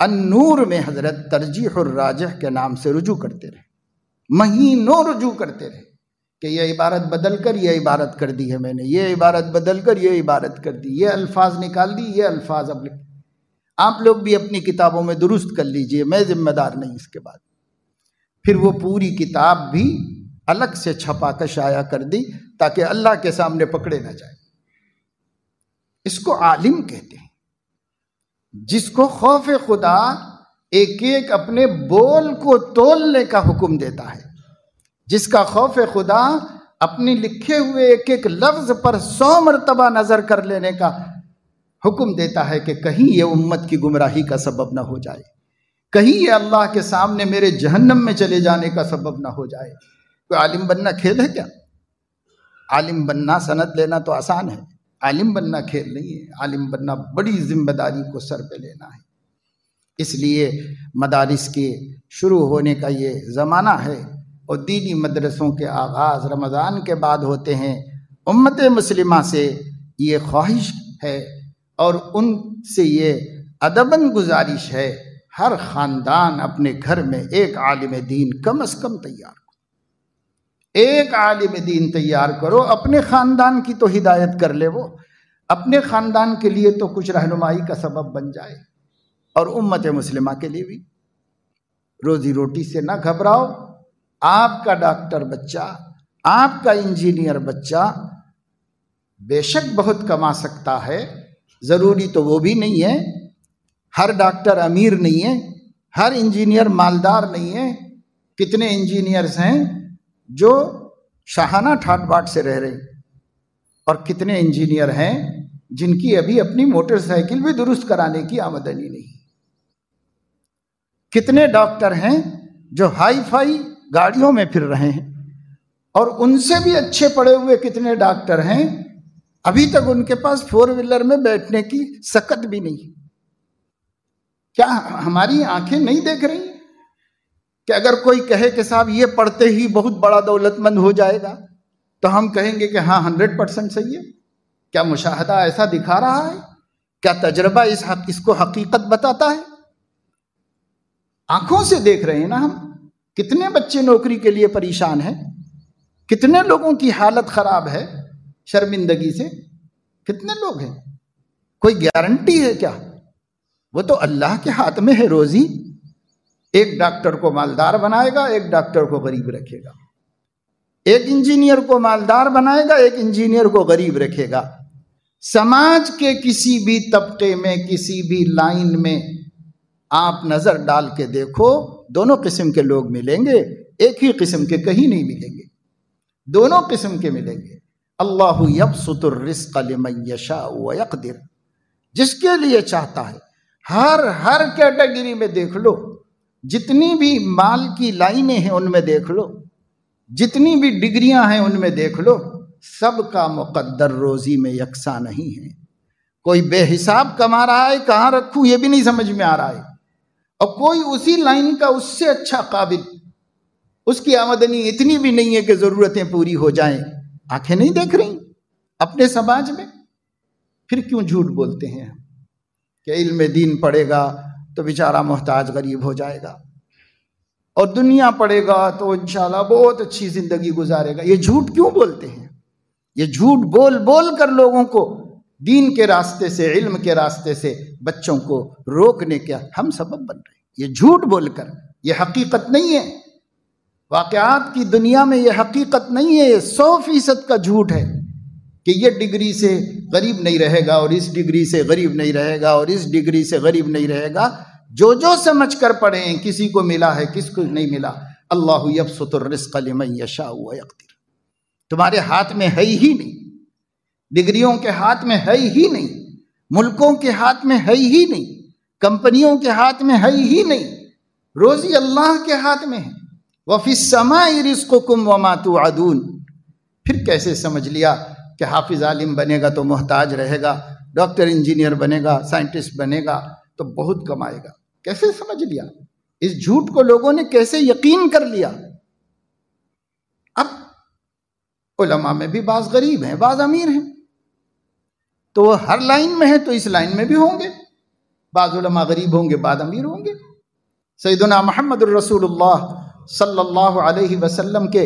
النور میں حضرت ترجیح الراجح کے نام سے رجوع کرتے رہے، مہینوں رجوع کرتے رہے کہ یہ عبارت بدل کر یہ عبارت کر دی ہے میں نے، یہ عبارت بدل کر یہ عبارت کر دی، یہ الفاظ نکال دی، یہ الفاظ اب آپ لوگ بھی اپنی کتابوں میں درست کر لیجئے، میں ذمہ دار نہیں اس کے بعد۔ پھر وہ پوری کتاب بھی الگ سے چھپا کر شائع کر دی تاکہ اللہ کے سامنے پکڑے نہ جائے۔ اس کو عالم کہتے ہیں، جس کو خوف خدا ایک ایک اپنے بول کو تولنے کا حکم دیتا ہے، جس کا خوف خدا اپنے لکھے ہوئے ایک ایک لفظ پر 100 مرتبہ نظر کر لینے کا حکم دیتا ہے کہ کہیں یہ امت کی گمراہی کا سبب نہ ہو جائے، کہیں یہ اللہ کے سامنے میرے جہنم میں چلے جانے کا سبب نہ ہو جائے۔ کوئی عالم بننا کھیل ہے کیا؟ عالم بننا، سند لینا تو آسان ہے، عالم بننا کھیل نہیں ہے۔ عالم بننا بڑی ذمہ داری کو سر پہ لینا ہے۔ اس لیے مدارس کے شروع ہونے کا یہ زمانہ ہے، اور دینی مدرسوں کے آغاز رمضان کے بعد ہوتے ہیں۔ امت مسلمہ سے یہ خواہش ہے اور ان سے یہ ادباً گزارش ہے، ہر خاندان اپنے گھر میں ایک عالم دین کم از کم تیار کرو، ایک عالم دین تیار کرو، اپنے خاندان کی تو ہدایت کر لے، وہ اپنے خاندان کے لیے تو کچھ رہنمائی کا سبب بن جائے، اور امت مسلمہ کے لیے بھی۔ روزی روٹی سے نہ گھبراؤ، آپ کا ڈاکٹر بچہ، آپ کا انجینئر بچہ بے شک بہت کما سکتا ہے، ضروری تو وہ بھی نہیں ہے، ہر ڈاکٹر امیر نہیں ہے، ہر انجینئر مالدار نہیں ہے۔ کتنے انجینئرز ہیں جو شاہانہ ٹھاٹ باٹ سے رہ رہے ہیں، اور کتنے انجینئر ہیں جن کی ابھی اپنی موٹر سائیکل بھی درست کرانے کی آمدنی نہیں۔ کتنے ڈاکٹر ہیں جو ہائی فائی گاڑیوں میں پھر رہے ہیں، اور ان سے بھی اچھے پڑھے ہوئے کتنے ڈاکٹر ہیں ابھی تک ان کے پاس 4 ویلر میں بیٹھنے کی سکت بھی نہیں۔ کیا ہماری آنکھیں نہیں دیکھ رہی کہ اگر کوئی کہے کہ صاحب یہ پڑھتے ہی بہت بڑا دولت مند ہو جائے گا تو ہم کہیں گے کہ ہاں 100% صحیح ہے؟ کیا مشاہدہ ایسا دکھا رہا ہے؟ کیا تجربہ اس کو حقیقت بتاتا ہے؟ آنکھوں سے دیکھ رہے ہیں نا ہم، کتنے بچے نوکری کے لیے پریشان ہیں، کتنے لوگوں کی حالت خراب ہے شرمندگی سے، کتنے لوگ ہیں؟ کوئی گارنٹی ہے کیا؟ وہ تو اللہ کے ہاتھ میں ہے روزی۔ ایک ڈاکٹر کو مالدار بنائے گا، ایک ڈاکٹر کو غریب رکھے گا، ایک انجینئر کو مالدار بنائے گا، ایک انجینئر کو غریب رکھے گا۔ سماج کے کسی بھی طبقے میں، کسی بھی لائن میں آپ نظر ڈال کے دیکھو، دونوں قسم کے لوگ ملیں گے، ایک ہی قسم کے کہیں نہیں ملیں گے، دونوں قسم کے ملیں گے۔ اللہ یبسط الرزق لمن یشاء ویقدر، جس کے لیے چاہتا ہے۔ ہر کیٹیگری میں دیکھ لو، جتنی بھی مال کی لائنیں ہیں ان میں دیکھ لو، جتنی بھی ڈگریاں ہیں ان میں دیکھ لو، سب کا مقدر روزی میں یکساں نہیں ہے۔ کوئی بے حساب کما رہا ہے، کہاں رکھوں یہ بھی نہیں سمجھ میں آ رہا ہے، اور کوئی اسی لائن کا اس سے اچھا قابل، اس کی آمدنی اتنی بھی نہیں ہے کہ ضرورتیں پوری ہو جائیں۔ آنکھیں نہیں دیکھ رہی اپنے سماج میں؟ پھر کیوں جھوٹ بولتے ہیں ہم کہ علم دین پڑھے گا تو بیچارہ محتاج غریب ہو جائے گا، اور دنیا پڑھے گا تو انشاءاللہ بہت اچھی زندگی گزارے گا؟ یہ جھوٹ کیوں بولتے ہیں؟ یہ جھوٹ بول بول کر لوگوں کو دین کے راستے سے، علم کے راستے سے بچوں کو روکنے کے ہم سبب بن رہے ہیں۔ یہ جھوٹ بول کر، یہ حقیقت نہیں ہے، واقعات کی دنیا میں یہ حقیقت نہیں ہے، یہ 100% کا جھوٹ ہے کہ یہ ڈگری سے غریب نہیں رہے گا اور اس ڈگری سے غریب نہیں رہے گا اور اس ڈگری سے غریب نہیں رہے گا۔ جو سمجھ کر پڑھیں، کسی کو ملا ہے کس کو نہیں ملا۔ اللہ یبسط الرزق لمن یشاء ویقدر، تمہارے ہاتھ میں ہے ہی نہیں، ڈگریوں کے ہاتھ میں ہے ہی نہیں، ملکوں کے ہاتھ میں ہے ہی نہیں، کمپنیوں کے ہاتھ میں ہے ہی نہیں، روزی اللہ کے ہاتھ میں ہے۔ وَفِي السَّمَاءِ رِزْقُكُمْ وَمَا تُوعَدُونَ۔ پھر کیسے سمجھ لیا کہ حافظ عالم بنے گا تو محتاج رہے گا، ڈاکٹر انجینئر بنے گا، سائنٹسٹ بنے گا تو بہت کمائے گا؟ کیسے سمجھ لیا؟ اس جھوٹ کو لوگوں نے کیسے یقین کر لیا؟ اب علماء میں بھی بعض غریب ہیں، بعض امیر ہیں، تو وہ ہر لائن میں ہے تو اس لائن میں بھی ہوں گے، بعض علماء غریب ہوں گے، بعض امیر ہوں گے۔ سیدنا محمد الرسول اللہ صلی اللہ علیہ وسلم کے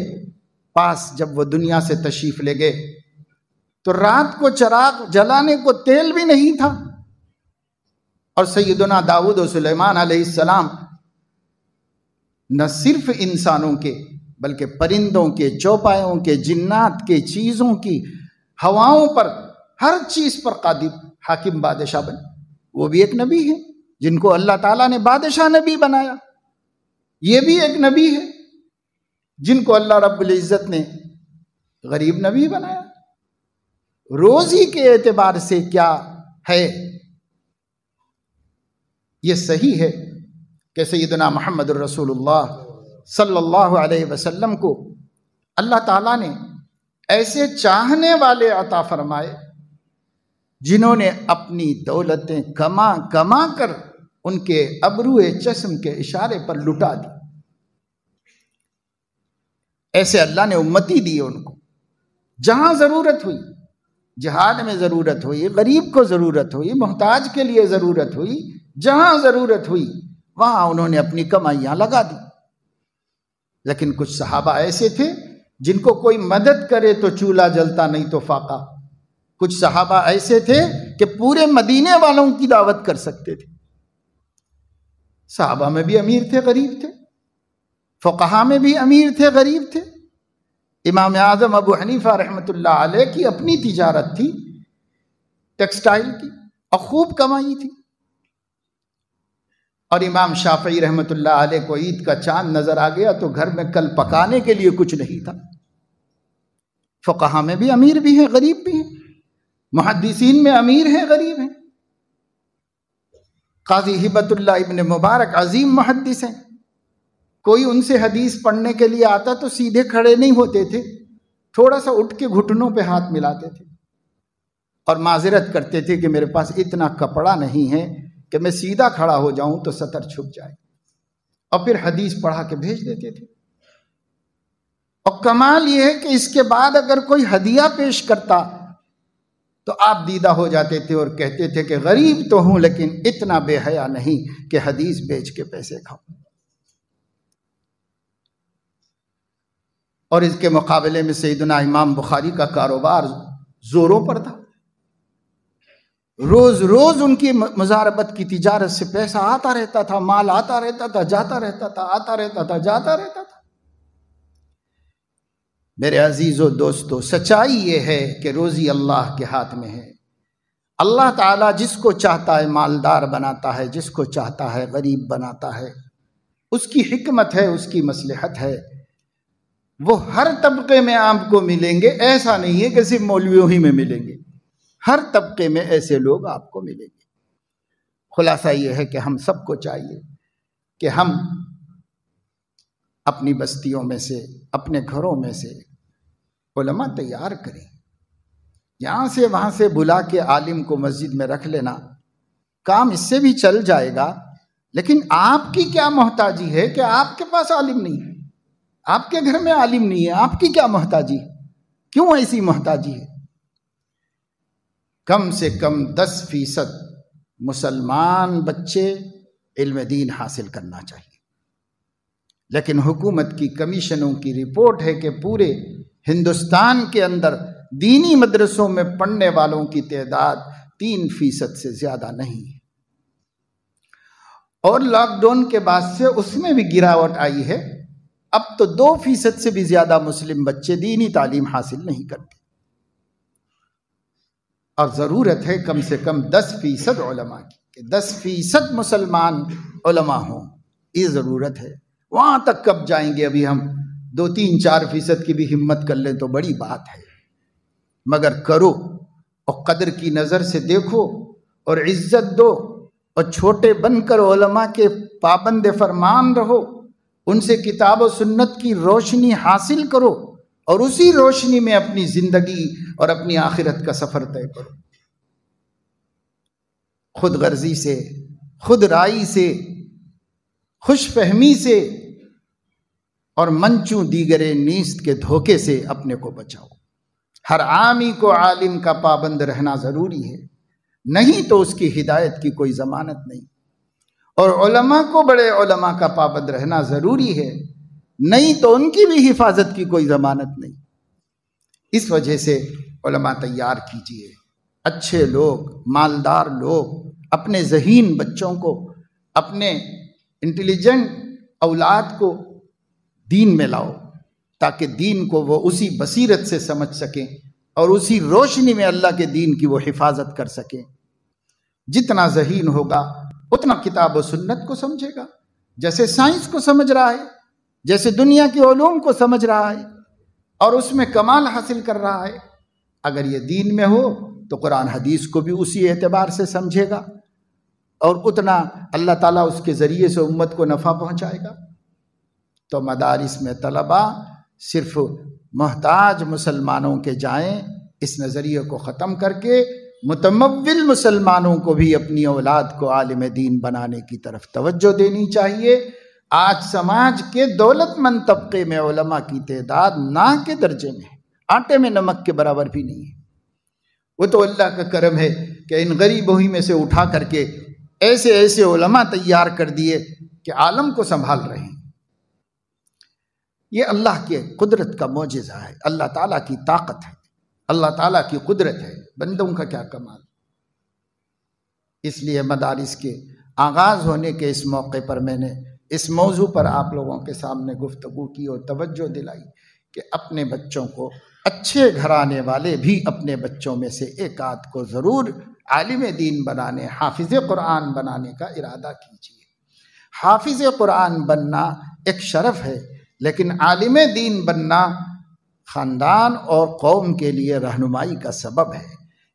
پاس جب وہ دنیا سے تشریف لے گئے تو رات کو چراغ جلانے کو تیل بھی نہیں تھا، اور سیدنا داؤد و سلیمان علیہ السلام نہ صرف انسانوں کے بلکہ پرندوں کے، چوپایوں کے، جنات کے، چیزوں کی، ہواؤں پر، ہر چیز پر قادر، حاکم، بادشاہ بنے۔ وہ بھی ایک نبی ہے جن کو اللہ تعالیٰ نے بادشاہ نبی بنایا، یہ بھی ایک نبی ہے جن کو اللہ رب العزت نے غریب نبی بنایا۔ روزی کے اعتبار سے کیا ہے؟ یہ صحیح ہے کہ سیدنا محمد الرسول اللہ صلی اللہ علیہ وسلم کو اللہ تعالیٰ نے ایسے چاہنے والے عطا فرمائے جنہوں نے اپنی دولتیں کما کما کر ان کے ابرو چشم کے اشارے پر لٹا دی۔ ایسے اللہ نے امتی دی ان کو، جہاں ضرورت ہوئی، جہاد میں ضرورت ہوئی، غریب کو ضرورت ہوئی، محتاج کے لیے ضرورت ہوئی، جہاں ضرورت ہوئی وہاں انہوں نے اپنی کمائیاں لگا دی۔ لیکن کچھ صحابہ ایسے تھے جن کو کوئی مدد کرے تو چولہا جلتا نہیں تو فاقہ، کچھ صحابہ ایسے تھے کہ پورے مدینے والوں کی دعوت کر سکتے تھے۔ صحابہ میں بھی امیر تھے، غریب تھے، فقہا میں بھی امیر تھے، غریب تھے۔ امام اعظم ابو حنیفہ رحمۃ اللہ علیہ کی اپنی تجارت تھی ٹیکسٹائل کی، اور خوب کمائی تھی، اور امام شافعی رحمۃ اللہ علیہ کو عید کا چاند نظر آ گیا تو گھر میں کل پکانے کے لیے کچھ نہیں تھا۔ فقہا میں بھی امیر بھی ہیں، غریب بھی ہیں، محدثین میں امیر ہیں، غریب ہیں۔ قاضی ہبت اللہ ابن مبارک عظیم محدث ہیں، کوئی ان سے حدیث پڑھنے کے لیے آتا تو سیدھے کھڑے نہیں ہوتے تھے، تھوڑا سا اٹھ کے گھٹنوں پہ ہاتھ ملاتے تھے اور معذرت کرتے تھے کہ میرے پاس اتنا کپڑا نہیں ہے کہ میں سیدھا کھڑا ہو جاؤں تو سطر چھپ جائے، اور پھر حدیث پڑھا کے بھیج دیتے تھے۔ اور کمال یہ ہے کہ اس کے بعد اگر کوئی ہدیہ پیش کرتا تو آپ دیدہ ہو جاتے تھے اور کہتے تھے کہ غریب تو ہوں لیکن اتنا بے حیا نہیں کہ حدیث بیچ کے پیسے کھاؤں۔ اور اس کے مقابلے میں سیدنا امام بخاری کا کاروبار زوروں پر تھا، روز روز ان کی مزاربت کی تجارت سے پیسہ آتا رہتا تھا، مال آتا رہتا تھا، جاتا رہتا تھا، آتا رہتا تھا، جاتا رہتا تھا۔ میرے عزیزو دوستو، سچائی یہ ہے کہ روزی اللہ کے ہاتھ میں ہے۔ اللہ تعالیٰ جس کو چاہتا ہے مالدار بناتا ہے، جس کو چاہتا ہے غریب بناتا ہے، اس کی حکمت ہے، اس کی مصلحت ہے۔ وہ ہر طبقے میں آپ کو ملیں گے، ایسا نہیں ہے کہ صرف مولویوں ہی میں ملیں گے، ہر طبقے میں ایسے لوگ آپ کو ملیں گے۔ خلاصہ یہ ہے کہ ہم سب کو چاہیے کہ ہم اپنی بستیوں میں سے، اپنے گھروں میں سے علماء تیار کریں، یہاں سے وہاں سے بلا کے عالم کو مسجد میں رکھ لینا، کام اس سے بھی چل جائے گا، لیکن آپ کی کیا محتاجی ہے کہ آپ کے پاس عالم نہیں ہے، آپ کے گھر میں عالم نہیں ہے، آپ کی کیا محتاجی ہے؟ کیوں ایسی محتاجی ہے؟ کم سے کم 10% مسلمان بچے علم دین حاصل کرنا چاہیے، لیکن حکومت کی کمیشنوں کی رپورٹ ہے کہ پورے ہندوستان کے اندر دینی مدرسوں میں پڑھنے والوں کی تعداد 3% سے زیادہ نہیں ہے، اور لاک ڈاؤن کے بعد سے اس میں بھی گراوٹ آئی ہے. اب تو 2% سے بھی زیادہ مسلم بچے دینی تعلیم حاصل نہیں کرتے، اور ضرورت ہے کم سے کم 10% علماء کی، کہ 10% مسلمان علماء ہوں. یہ ضرورت ہے. وہاں تک کب جائیں گے؟ ابھی ہم 2-3-4% کی بھی ہمت کر لیں تو بڑی بات ہے، مگر کرو اور قدر کی نظر سے دیکھو اور عزت دو، اور چھوٹے بن کر علماء کے پابند فرمان رہو، ان سے کتاب و سنت کی روشنی حاصل کرو، اور اسی روشنی میں اپنی زندگی اور اپنی آخرت کا سفر طے کرو. خود غرضی سے، خود رائی سے، خوش فہمی سے اور منچوں دیگرے نیست کے دھوکے سے اپنے کو بچاؤ. ہر عامی کو عالم کا پابند رہنا ضروری ہے، نہیں تو اس کی ہدایت کی کوئی ضمانت نہیں. اور علماء کو بڑے علماء کا پابند رہنا ضروری ہے، نہیں تو ان کی بھی حفاظت کی کوئی ضمانت نہیں. اس وجہ سے علماء تیار کیجئے، اچھے لوگ، مالدار لوگ، اپنے ذہین بچوں کو، اپنے انٹیلیجنٹ اولاد کو دین میں لاؤ، تاکہ دین کو وہ اسی بصیرت سے سمجھ سکیں اور اسی روشنی میں اللہ کے دین کی وہ حفاظت کر سکیں. جتنا ذہین ہوگا اتنا کتاب و سنت کو سمجھے گا، جیسے سائنس کو سمجھ رہا ہے، جیسے دنیا کے علوم کو سمجھ رہا ہے، اور اس میں کمال حاصل کر رہا ہے. اگر یہ دین میں ہو تو قرآن حدیث کو بھی اسی اعتبار سے سمجھے گا، اور اتنا اللہ تعالیٰ اس کے ذریعے سے امت کو نفع پہنچائے گا. تو مدارس میں طلباء صرف محتاج مسلمانوں کے جائیں، اس نظریے کو ختم کر کے متمول مسلمانوں کو بھی اپنی اولاد کو عالم دین بنانے کی طرف توجہ دینی چاہیے. آج سماج کے دولت مند طبقے میں علماء کی تعداد نہ کے درجے میں ہے، آٹے میں نمک کے برابر بھی نہیں ہے. وہ تو اللہ کا کرم ہے کہ ان غریبوں ہی میں سے اٹھا کر کے ایسے ایسے علماء تیار کر دیے کہ عالم کو سنبھال رہے ہیں. یہ اللہ کے قدرت کا معجزہ ہے، اللہ تعالیٰ کی طاقت ہے، اللہ تعالیٰ کی قدرت ہے، بندوں کا کیا کمال. اس لیے مدارس کے آغاز ہونے کے اس موقع پر میں نے اس موضوع پر آپ لوگوں کے سامنے گفتگو کی اور توجہ دلائی کہ اپنے بچوں کو، اچھے گھرانے والے بھی اپنے بچوں میں سے ایک آدھ کو ضرور عالم دین بنانے، حافظ قرآن بنانے کا ارادہ کیجیے. حافظ قرآن بننا ایک شرف ہے، لیکن عالم دین بننا خاندان اور قوم کے لیے رہنمائی کا سبب ہے.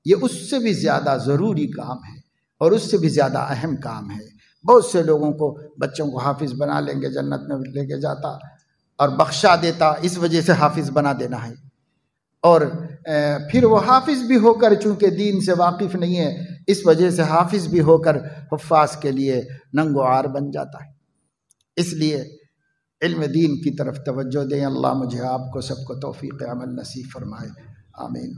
یہ اس سے بھی زیادہ ضروری کام ہے اور اس سے بھی زیادہ اہم کام ہے. بہت سے لوگوں کو بچوں کو حافظ بنا لیں گے، جنت میں لے کے جاتا اور بخشا دیتا، اس وجہ سے حافظ بنا دینا ہے. اور پھر وہ حافظ بھی ہو کر چونکہ دین سے واقف نہیں ہے، اس وجہ سے حافظ بھی ہو کر حفاظ کے لیے ننگ و عار بن جاتا ہے. اس لیے علم دین کی طرف توجہ دیں. اللہ مجھے آپ کو سب کو توفیق عمل نصیب فرمائے. آمین.